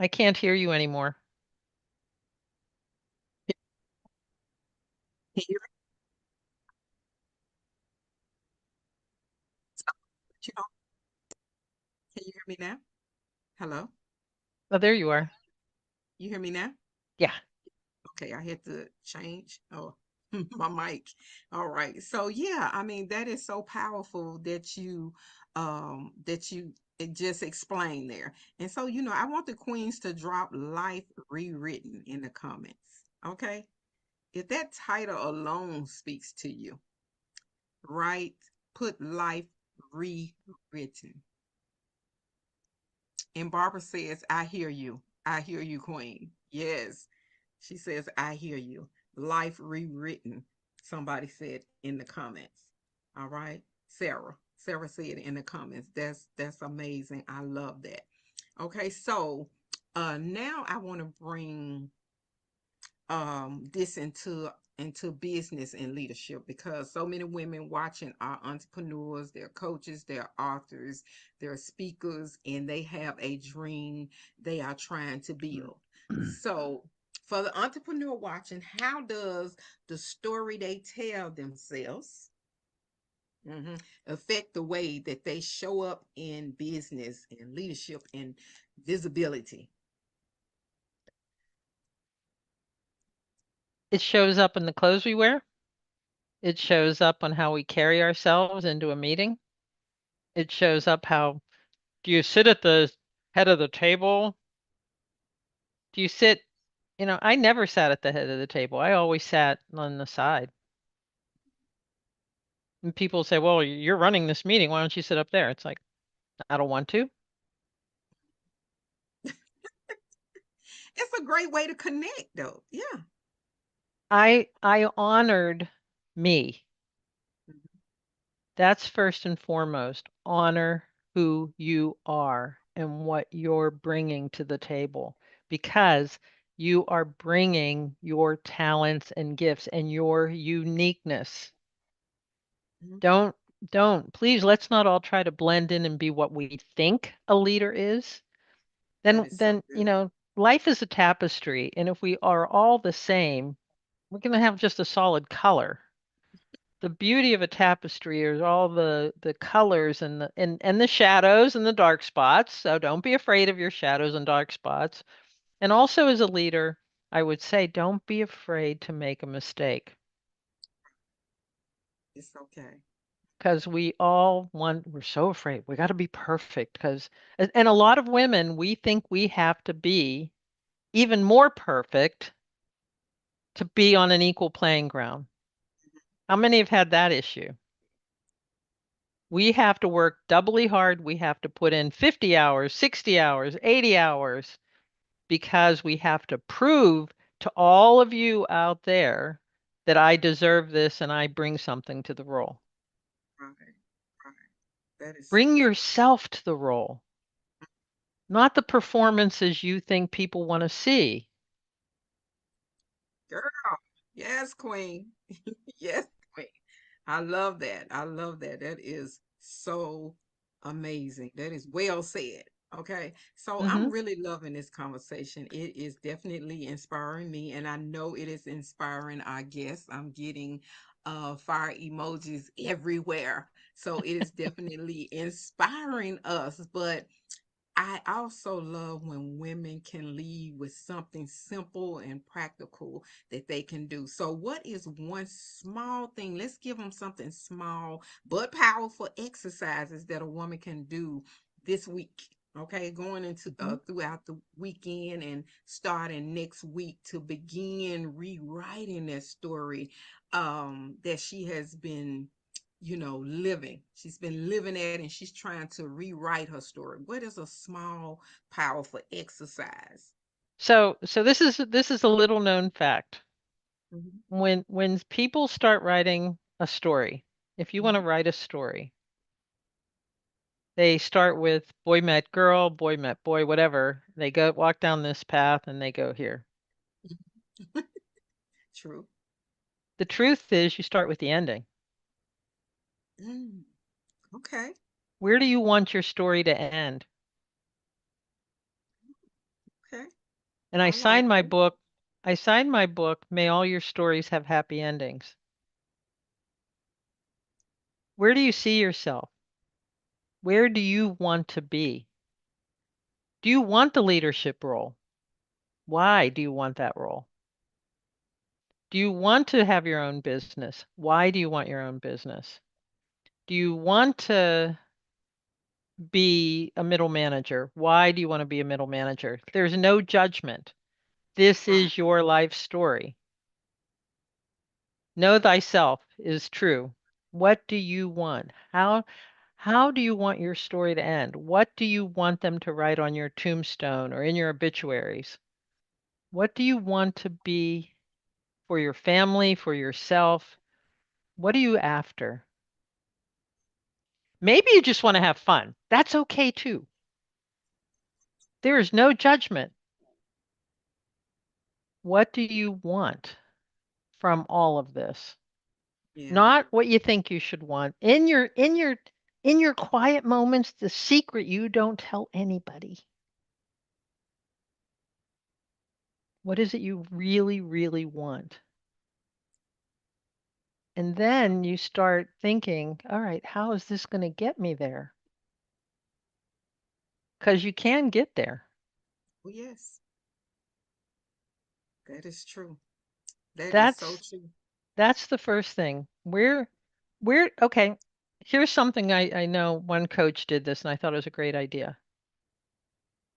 I can't hear you anymore. Can you, you know, can you hear me now? Hello? Oh, there you are. You hear me now? Yeah. Okay, I had to change my mic. All right. So yeah, I mean that is so powerful that you just explained there. And so, I want the queens to drop life rewritten in the comments. Okay? If that title alone speaks to you, right? Put life rewritten. And Barbara says, I hear you. I hear you, Queen. Yes. She says, I hear you. Life rewritten. Somebody said in the comments. All right. Sarah. Sarah said in the comments. That's amazing. I love that. Okay, so now I want to bring this into business and leadership because so many women watching are entrepreneurs, they're coaches, they're authors, they're speakers, and they have a dream they are trying to build. So for the entrepreneur watching, how does the story they tell themselves affect the way that they show up in business and leadership and visibility? It shows up in the clothes we wear. It shows up on how we carry ourselves into a meeting. It shows up how do you sit at the head of the table? Do you sit, I never sat at the head of the table. I always sat on the side. And people say, well, you're running this meeting. Why don't you sit up there? It's like, I don't want to. It's a great way to connect, though. Yeah. I honored me. Mhm. That's first and foremost. Honor who you are and what you're bringing to the table because you are bringing your talents and gifts and your uniqueness. Mhm. Don't, please, let's not all try to blend in and be what we think a leader is. That Then, is so then, good. life is a tapestry. And if we are all the same, we're going to have just a solid color. The beauty of a tapestry is all the colors and the shadows and the dark spots. So don't be afraid of your shadows and dark spots. And also as a leader, I would say don't be afraid to make a mistake It's okay. because we're so afraid. We got to be perfect because and a lot of women we think we have to be even more perfect to be on an equal playing ground. How many have had that issue? We have to work doubly hard. We have to put in 50 hours, 60 hours, 80 hours because we have to prove to all of you out there that I deserve this and I bring something to the role. Right. Right. That is so Bring true. yourself to the role, not the performances you think people want to see. Girl. Yes, Queen. Yes, Queen. I love that. I love that. That is so amazing. That is well said. Okay. So I'm Hmm. really loving this conversation. It is definitely inspiring me, and I know it is inspiring our guests. I'm getting fire emojis everywhere. So it is definitely inspiring us. But I also love when women can lead with something simple and practical that they can do. So, what is one small thing? Let's give them something small but powerful exercises that a woman can do this week. Okay, going into Mhm. throughout the weekend and starting next week to begin rewriting that story that she has been living. She's been living it and she's trying to rewrite her story. What is a small, powerful exercise? So this is a little known fact. Mhm, When people start writing a story, if you want to mhm. write a story, they start with boy met girl, boy met boy, whatever. They go walk down this path and they go here. True. The truth is you start with the ending. Mm, okay. Where do you want your story to end? Okay. And I like that. I signed my book, May All Your Stories Have Happy Endings. Where do you see yourself? Where do you want to be? Do you want the leadership role? Why do you want that role? Do you want to have your own business? Why do you want your own business? Do you want to be a middle manager? Why do you want to be a middle manager? There's no judgment. This Right. is your life story. Know thyself is true. What do you want? How do you want your story to end? What do you want them to write on your tombstone or in your obituaries? What do you want to be for your family, for yourself? What are you after? Maybe you just want to have fun. That's okay too. There is no judgment. What do you want from all of this? Yeah. Not what you think you should want. In your quiet moments, the secret you don't tell anybody. What is it you really, really want? And then you start thinking, all right, how is this going to get me there? Because you can get there. Oh, yes. That is true. That is so That's true. that's the first thing. Okay, here's something I know one coach did this and I thought it was a great idea.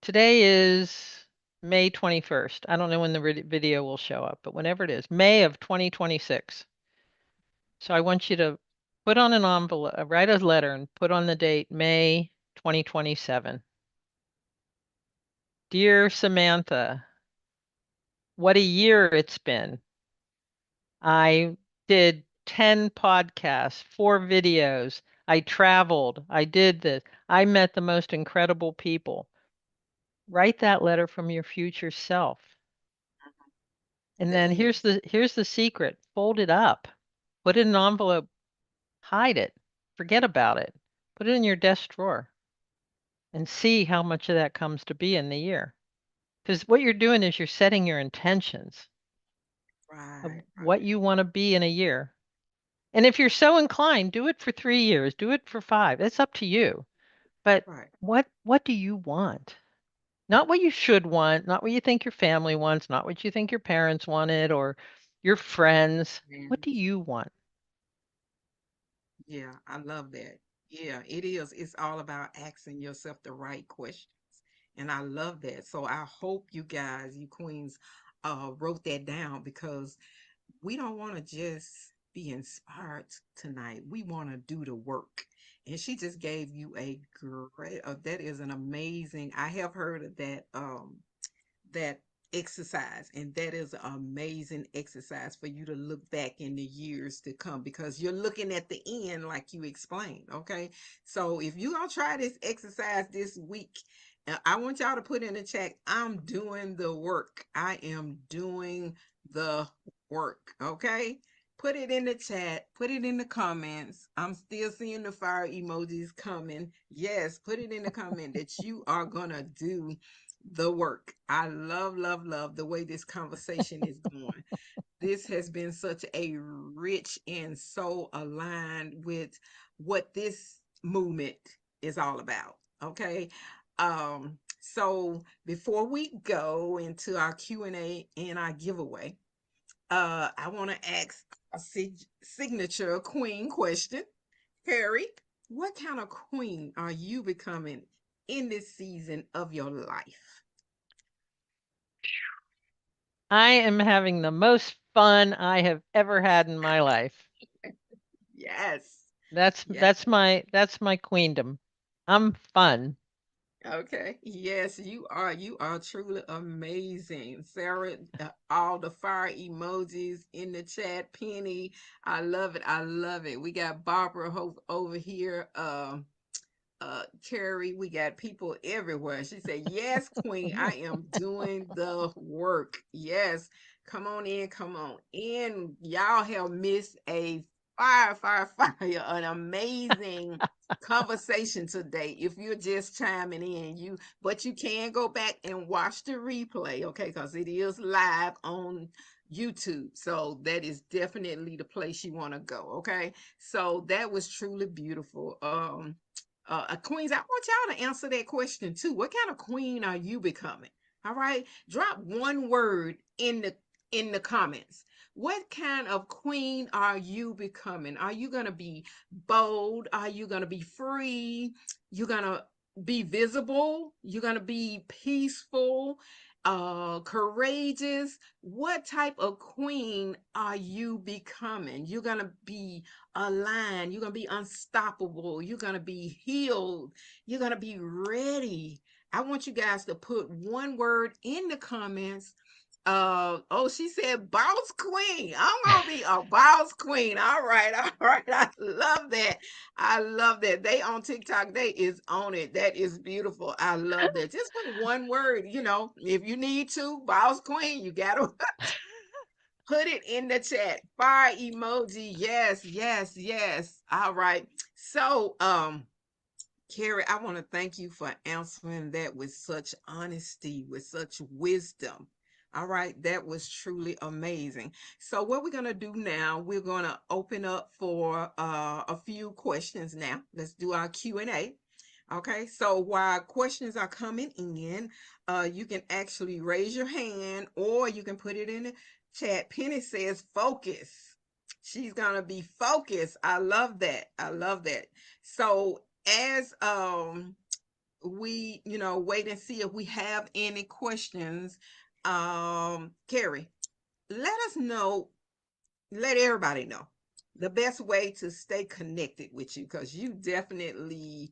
Today is May 21st. I don't know when the video will show up, but whenever it is, May of 2026. So I want you to put on an envelope, write a letter and put on the date May 2027. Dear Samantha, what a year it's been. I did 10 podcasts, 4 videos. I traveled. I did this. I met the most incredible people. Write that letter from your future self. And That then is. here's the secret. Fold it up. Put it in an envelope. Hide it. Forget about it. Put it in your desk drawer and see how much of that comes to be in the year. Because what you're doing is you're setting your intentions of Right. what you want to be in a year. And if you're so inclined, do it for 3 years, do it for 5. It's up to you. But Right. what do you want? Not what you should want, not what you think your family wants, not what you think your parents wanted or your friends. What And do you want? yeah, I love that. Yeah, it is. It's all about asking yourself the right questions. And I love that. So I hope you guys, you queens, wrote that down because we don't want to just be inspired tonight. We want to do the work. And she just gave you a great, that is an amazing, I have heard of that exercise, and that is an amazing exercise for you to look back in the years to come because you're looking at the end like you explained. Okay, so if you're gonna try this exercise this week, I want y'all to put in the chat, I'm doing the work. I am doing the work. Okay, put it in the chat, put it in the comments. I'm still seeing the fire emojis coming. Yes, put it in the comment that you are gonna do the work. I love, love, love the way this conversation is going. This has been such a rich and so aligned with what this movement is all about. Okay. So before we go into our Q&A and our giveaway, I want to ask a signature queen question. Carrie, what kind of queen are you becoming in this season of your life? I am having the most fun I have ever had in my life. Yes. That's Yes. that's my queendom. I'm fun. Okay. Yes, you are. You are truly amazing. Sarah, all the fire emojis in the chat. Penny, I love it. I love it. We got Barbara over here. Carrie, we got people everywhere. She said, yes, Queen, I am doing the work. Yes, come on in, come on in. Y'all have missed a fire, an amazing conversation today. If you're just chiming in, but you can go back and watch the replay, okay? Because it is live on YouTube. So that is definitely the place you want to go, okay? So that was truly beautiful. Queens, I want y'all to answer that question too. What kind of queen are you becoming? All right, drop one word in the comments. What kind of queen are you becoming? Are you gonna be bold? Are you gonna be free? You're gonna be visible? You're gonna be peaceful? Courageous? What type of queen are you becoming? You're gonna be aligned. You're going to be unstoppable. You're going to be healed. You're going to be ready. I want you guys to put one word in the comments. Oh, she said boss queen. I'm gonna be a boss queen. All right, all right. I love that. I love that. They on TikTok, they is on it. That is beautiful. I love that. Just put one word, if you need to, boss queen, you gotta put it in the chat. Fire emoji. Yes, yes, yes. All right. So, Carrie, I want to thank you for answering that with such honesty, with such wisdom. All right, that was truly amazing. So, what we're gonna do now, we're gonna open up for a few questions now. Let's do our Q&A. Okay, so while questions are coming in, you can actually raise your hand or you can put it in the chat. Penny says focus. She's gonna be focused. I love that. I love that. So as we wait and see if we have any questions, Carrie, let us know, let everybody know the best way to stay connected with you, because you definitely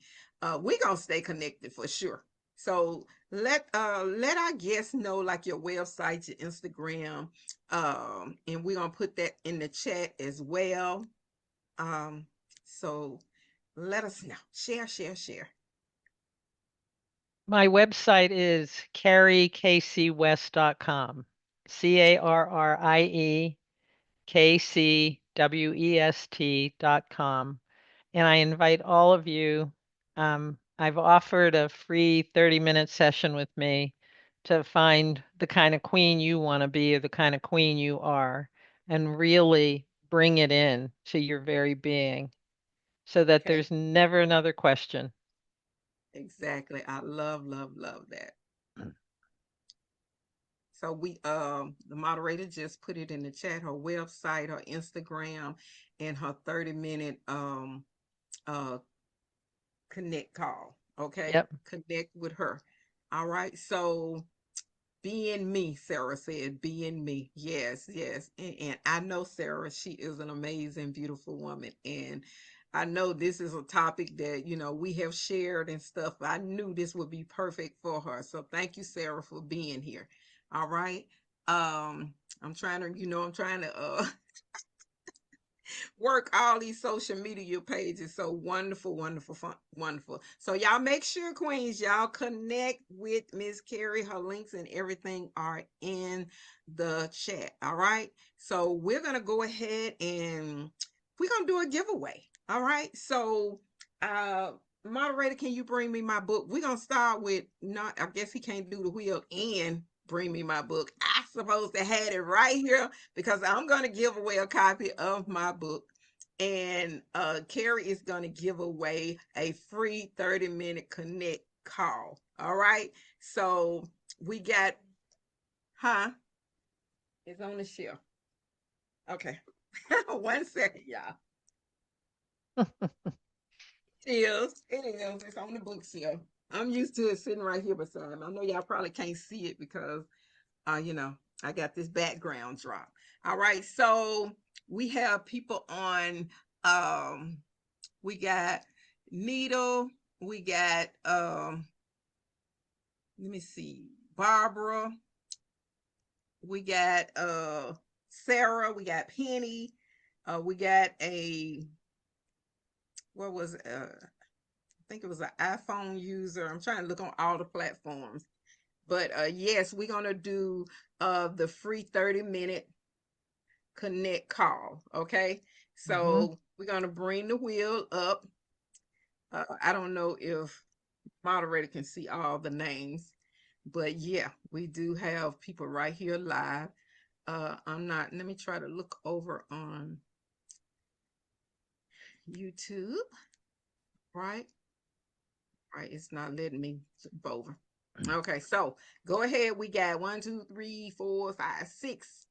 we're gonna stay connected for sure. So let our guests know, like, your website, your Instagram, and we're gonna put that in the chat as well. So let us know. Share. My website is carriekcwest.com. CarrieKCWEST.com. And I invite all of you. I've offered a free 30-minute session with me to find the kind of queen you want to be or the kind of queen you are, and really bring it in to your very being so that Okay, there's never another question. exactly. I love that. So the moderator just put it in the chat, her website, her Instagram, and her 30-minute uh connect call. Okay. Yep. Connect with her. All right. So being me, Sarah said, being me. Yes, yes. And I know Sarah, she is an amazing, beautiful woman. And I know this is a topic that, we have shared and stuff. I knew this would be perfect for her. So thank you, Sarah, for being here. All right. I'm trying to work all these social media pages. So wonderful, wonderful, fun, wonderful. So y'all make sure, Queens, y'all connect with Miss Carrie. Her links and everything are in the chat. All right. So we're gonna go ahead and we're gonna do a giveaway. All right. So Moderator, can you bring me my book? We're gonna start with not, I guess he can't do the wheel and bring me my book. I supposed to have it right here because I'm gonna give away a copy of my book. And Carrie is gonna give away a free 30-minute connect call. All right. So we got, huh? It's on the shelf. Okay. 1 second, y'all. It is. It is. It's on the bookshelf. I'm used to it sitting right here beside me. I know y'all probably can't see it because, you know, I got this background drop. All right. So we have people on, um, we got Needle, we got, let me see, Barbara, we got, Sarah, we got Penny, we got a, what was, think it was an iPhone user. I'm trying to look on all the platforms. But yes, we're gonna do the free 30-minute connect call. Okay. Hmm. So we're gonna bring the wheel up. I don't know if moderator can see all the names, but yeah, we do have people right here live. I'm not, let me try to look over on YouTube, right? Right, it's not letting me jump over. Okay, so go ahead. We got one, two, three, four, five, six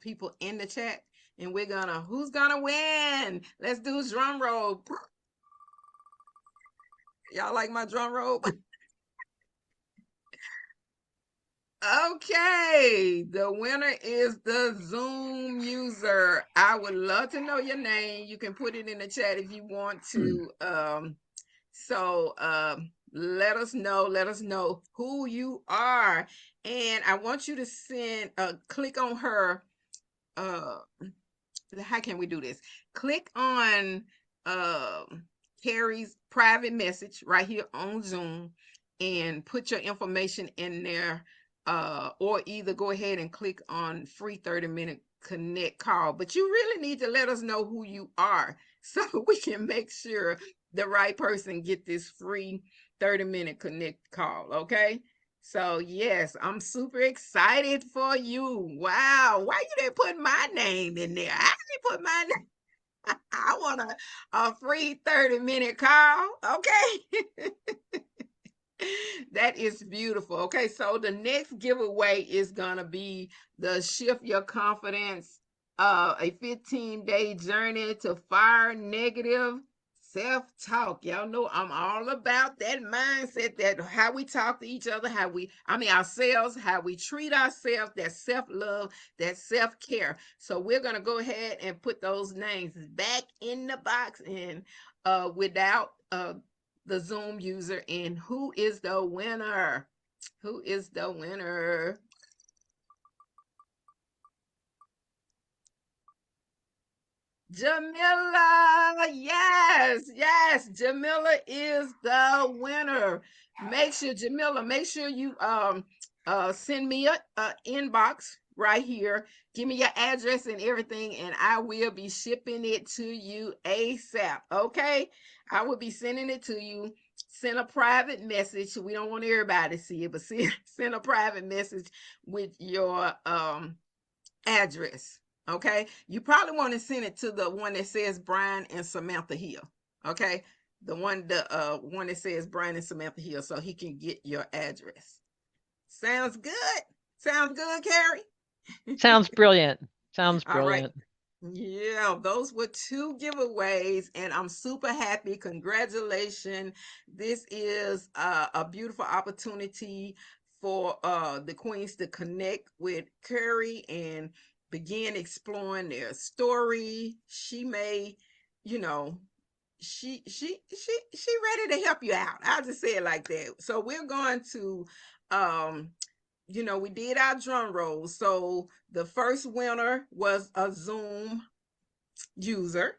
people in the chat. And we're gonna, who's gonna win? Let's do drum roll. Y'all like my drum roll? Okay, the winner is the Zoom user. I would love to know your name. You can put it in the chat if you want to. So let us know who you are. And I want you to send click on her uh how can we do this? Click on Carrie's private message right here on Zoom and put your information in there. Or either go ahead and click on free 30-minute connect call. But you really need to let us know who you are so we can make sure the right person get this free 30-minute connect call. Okay. So yes, I'm super excited for you. Wow, why you didn't put my name in there? I didn't put my name. I want a free 30-minute call. Okay. That is beautiful. Okay, so the next giveaway is gonna be the Shift Your Confidence, a 15-day journey to fire negative self-talk. Y'all know I'm all about that mindset, that how we talk to each other, ourselves, how we treat ourselves, that self-love, that self-care. So we're gonna go ahead and put those names back in the box, and without the Zoom user. And who is the winner? Who is the winner? Jamila. Yes, yes. Jamila is the winner. Make sure you send me a inbox right here. Give me your address and everything, and I will be shipping it to you ASAP. Okay? I will be sending it to you. Send a private message. We don't want everybody to see it, but send a private message with your address. Okay. You probably want to send it to the one that says Brian and Samantha Hill. Okay. The one that says Brian and Samantha Hill, so he can get your address. Sounds good. Sounds good, Carrie. Sounds brilliant. Sounds All right. brilliant. Yeah, those were two giveaways, and I'm super happy. Congratulations. This is a beautiful opportunity for the queens to connect with Curry and begin exploring their story. She may, you know, she ready to help you out. I'll just say it like that. So we're going to um we did our drum rolls. So the first winner was a Zoom user.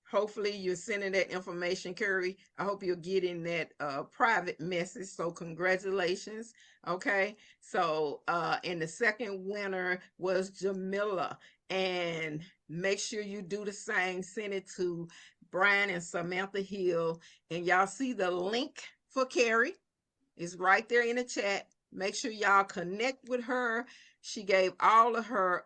Hopefully you're sending that information, Curry. I hope you're getting that private message. So congratulations. Okay. So and the second winner was Jamila. And make sure you do the same. Send it to Brian and Samantha Hill. And y'all see the link for Carrie. It's right there in the chat. Make sure y'all connect with her. She gave all of her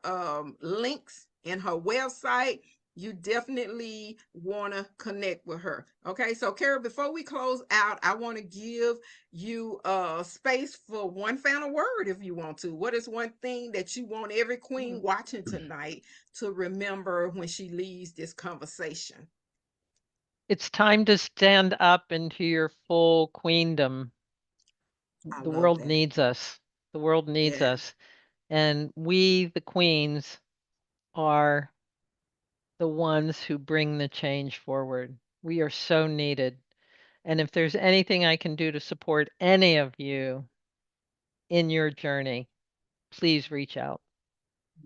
links in her website. You definitely want to connect with her. Okay, so Carrie, before we close out, I want to give you space for one final word if you want to. What is one thing that you want every queen watching tonight to remember when she leaves this conversation? It's time to stand up into your full queendom. I The love world that. needs us. The world needs Yeah. us. And we, the queens, are the ones who bring the change forward. We are so needed. And if there's anything I can do to support any of you in your journey, please reach out.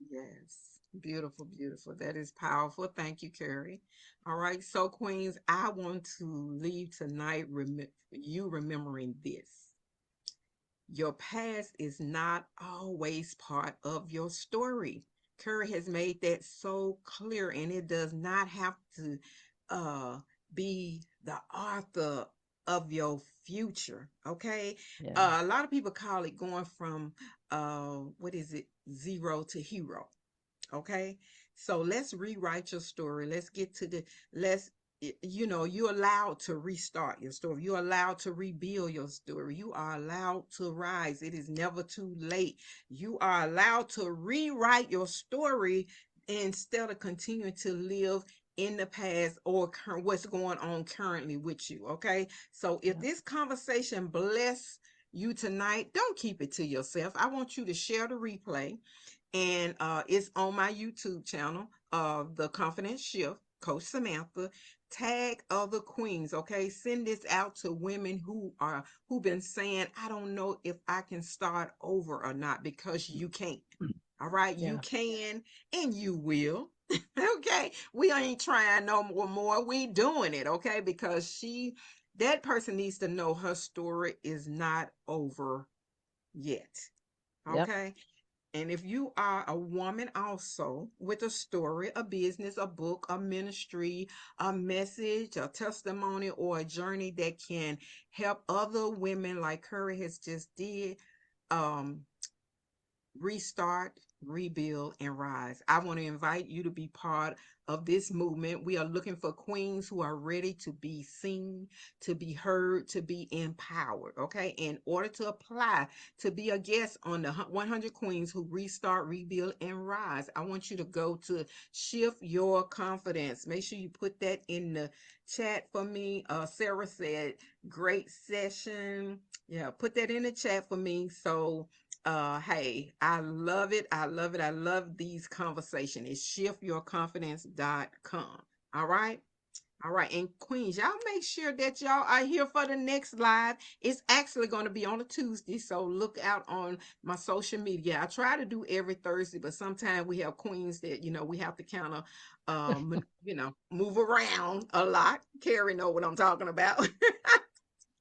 Yes. Beautiful, beautiful. That is powerful. Thank you, Carrie. All right. So, Queens, I want to leave tonight you remembering this. Your past is not always part of your story. Curry has made that so clear, and it does not have to uh, be the author of your future. Okay. Yeah. A lot of people call it going from what is it, zero to hero. Okay. So let's rewrite your story. Let's get to the, let's, you're allowed to restart your story. You're allowed to rebuild your story. You are allowed to rise. It is never too late. You are allowed to rewrite your story instead of continuing to live in the past or what's going on currently with you. Okay. So if Yeah. this conversation bless you tonight, don't keep it to yourself. I want you to share the replay, and it's on my YouTube channel, The Confidence Shift, Coach Samantha. Tag other queens, okay? Send this out to women who've been saying, I don't know if I can start over or not, because you can't. All right, you Yeah. can and you will. Okay, we ain't trying no more. We doing it, okay? Because that person needs to know her story is not over yet. Yep. Okay. And if you are a woman also with a story, a business, a book, a ministry, a message, a testimony, or a journey that can help other women like Curry has just did, um, restart, rebuild, and rise. I want to invite you to be part of this movement. We are looking for queens who are ready to be seen, to be heard, to be empowered. Okay. In order to apply to be a guest on the 100 Queens Who Restart, Rebuild, and Rise, I want you to go to Shift Your Confidence. Make sure you put that in the chat for me. Sarah said, great session. Yeah, put that in the chat for me. So, hey, I love it. I love it. I love these conversations. It's shiftyourconfidence.com. All right. All right. And Queens, y'all make sure that y'all are here for the next live. It's actually going to be on a Tuesday. So look out on my social media. I try to do every Thursday, but sometimes we have queens that, we have to kind of, move around a lot. Carrie know what I'm talking about.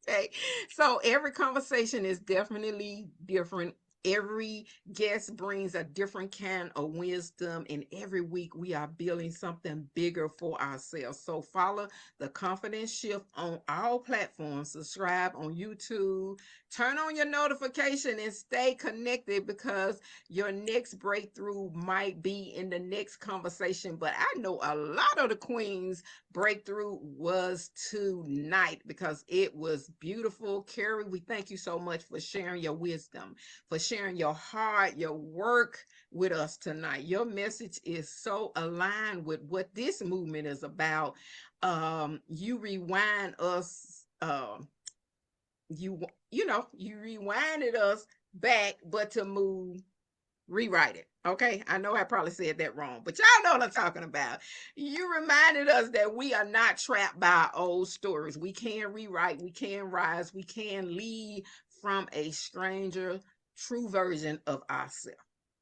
Okay. So every conversation is definitely different. Every guest brings a different kind of wisdom, and every week we are building something bigger for ourselves. So follow the Confidence Shift on all platforms. Subscribe on YouTube. Turn on your notification and stay connected, because your next breakthrough might be in the next conversation. But I know a lot of the queens breakthrough was tonight, because it was beautiful. Carrie, we thank you so much for sharing your wisdom, for sharing your heart, your work with us tonight. Your message is so aligned with what this movement is about. You rewind us, you rewinded us back, but to move, rewrite it. Okay. I know I probably said that wrong, but y'all know what I'm talking about. You reminded us that we are not trapped by old stories. We can rewrite, we can rise, we can lead from a stranger, true version of ourselves.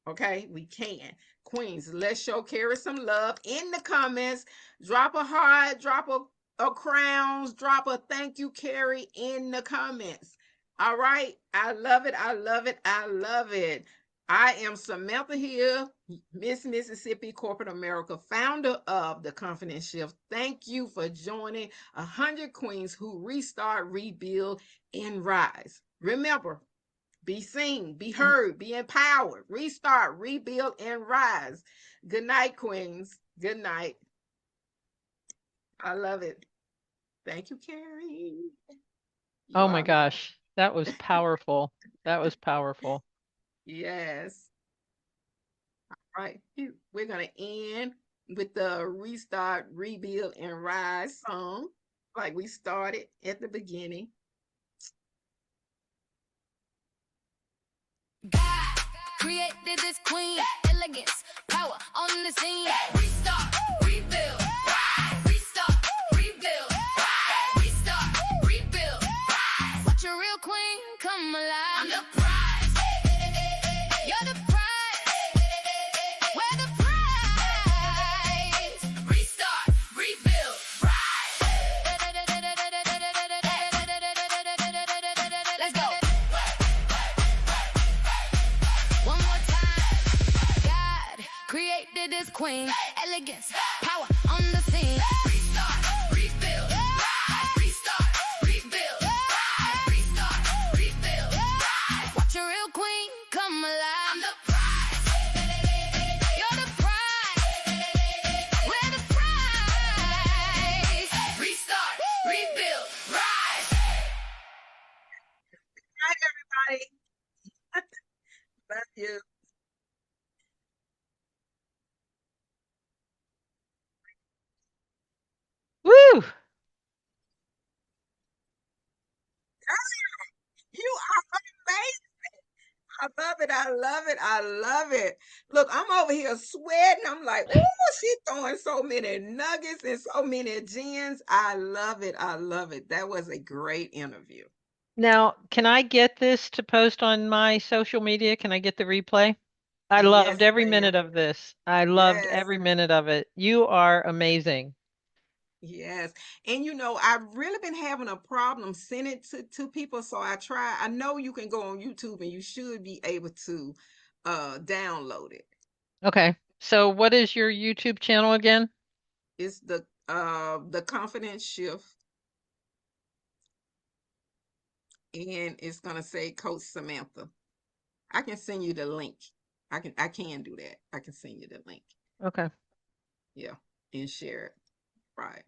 Okay. We can. Queens, let's show Carrie some love in the comments. Drop a heart, drop a crowns, drop a thank you, Carrie, in the comments. All right. I love it. I love it. I love it. I am Samantha Hill, Miss Mississippi Corporate America, founder of The Confidence Shift. Thank you for joining 100 Queens who restart, rebuild, and rise. Remember, be seen, be heard, be empowered, restart, rebuild, and rise. Good night, Queens. Good night. I love it. Thank you, Carrie. You Oh my are the gosh, that was powerful. That was powerful. yes. Right. We're gonna end with the restart, rebuild, and rise song, like we started at the beginning. God created this queen, elegance, power on the scene. Restart, rebuild, rise. Restart, rebuild, rise. Restart, rebuild, rise. Watch a real queen come alive. I'm the prize. You're the prize. We're the prize. Restart, rebuild, rise. Let's go. One more time. God created this queen, elegance, power on the scene. Restart, rebuild, rise. Restart, rebuild, rise. Restart, rebuild, rise. Watch a real queen come alive. I'm the prize. You're the prize. We're the prize. Restart, rebuild, rise. Hi, everybody. Love you. Woo! You are amazing. I love it. I love it. I love it. Look, I'm over here sweating. I'm like, oh, she's throwing so many nuggets and so many gems. I love it. I love it. That was a great interview. Now, can I get this to post on my social media? Can I get the replay? I loved Yes, every ma'am. minute of this. I loved Yes. every minute of it. You are amazing. Yes. And I've really been having a problem sending it to people. So I know you can go on YouTube and you should be able to download it. Okay. So what is your YouTube channel again? It's the Confidence Shift, and it's gonna say Coach Samantha. I can send you the link. I can do that. I can send you the link. Okay. Yeah. And share it. Right.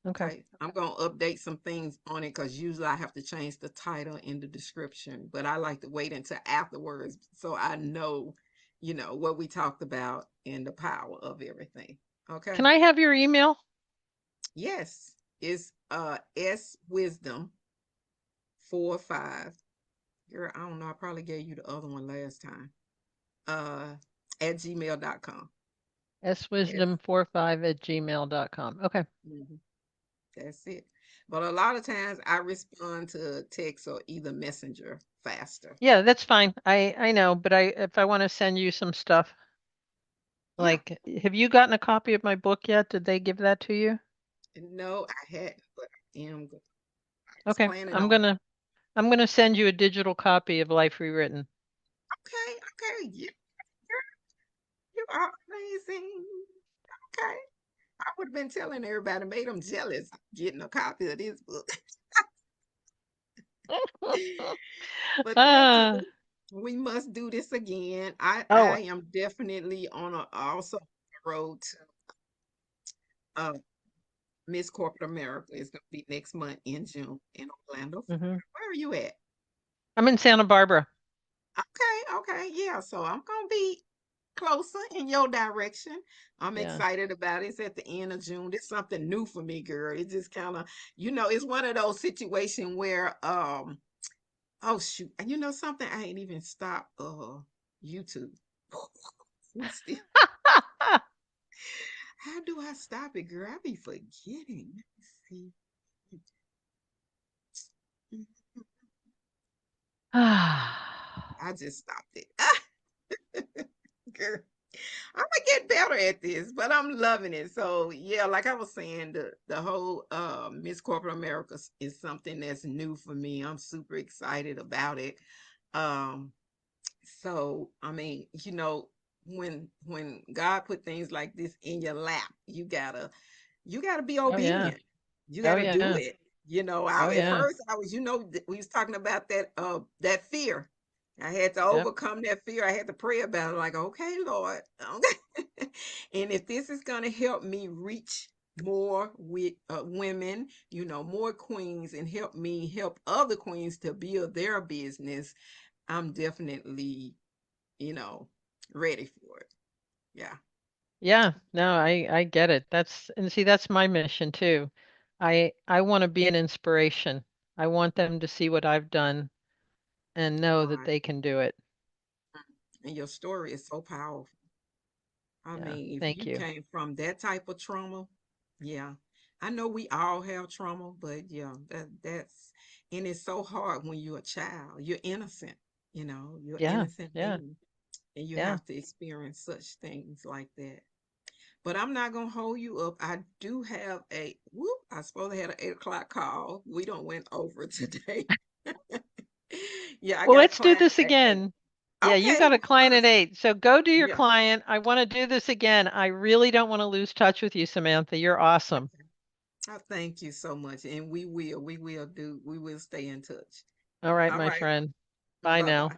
Okay. Okay, I'm gonna update some things on it because usually I have to change the title and the description, but I like to wait until afterwards so I know, what we talked about and the power of everything. Can Okay. I have your email? Yes, it's S Wisdom 45. Girl, I don't know. I probably gave you the other one last time. Uh at gmail.com. Yes. swisdom45@gmail.com. Okay. Mhm. That's it. But a lot of times I respond to text or either messenger faster. Yeah, that's fine. I know, but if I want to send you some stuff, Yeah. like, have you gotten a copy of my book yet? Did they give that to you? No, I hadn't, but I was Okay. planning I'm on. gonna I'm gonna send you a digital copy of Life Rewritten. Okay, okay, yeah, you are amazing. Okay. I would have been telling everybody, made them jealous getting a copy of this book. But thank you. Ah, We must do this again. I oh, am definitely on a also on the road to uh Miss Corporate America. It's gonna be next month in June in Orlando, hmm, Florida. Where are you at? I'm in Santa Barbara. Okay, okay, yeah. So I'm gonna be closer in your direction. I'm Yeah. excited about it. It's at the end of June. It's something new for me, girl. It just kind of, it's one of those situations where oh shoot, and you know something, I ain't even stopped YouTube. Still, how do I stop it, girl? I be forgetting. Let me see. I just stopped it. Girl. I'm gonna get better at this, but I'm loving it. So yeah, like I was saying, the whole Miss Corporate America is something that's new for me. I'm super excited about it. Um, So, I mean, when God put things like this in your lap, you gotta be Oh yeah. obedient. You Oh gotta do yeah. it. Oh At yeah. first I was, we was talking about that fear. I had to Yep. overcome that fear. I had to pray about it, like, okay, Lord. Okay. And if this is gonna help me reach more with women, more queens, and help me help other queens to build their business, I'm definitely, you know, ready for it. Yeah. Yeah. No, I get it. And see, that's my mission too. I want to be an inspiration. I want them to see what I've done and know that Right. they can do it. And your story is so powerful. I Yeah. mean, if Thank you you. came from that type of trauma, yeah. I know we all have trauma, but yeah, and it's so hard when you're a child. You're innocent, you're Yeah. innocent Yeah. being, and you Yeah. have to experience such things like that. But I'm not gonna hold you up. I do have I suppose I had an 8 o'clock call. We don't went over today. Yeah, I Well, got a let's do client this at 8. again. Yeah, you Okay, got a client at 8. So go do your yeah. client. I want to do this again. I really don't want to lose touch with you, Samantha. You're awesome. Okay. I thank you so much. And we will stay in touch. All right, All my right. friend. Bye Bye now. bye.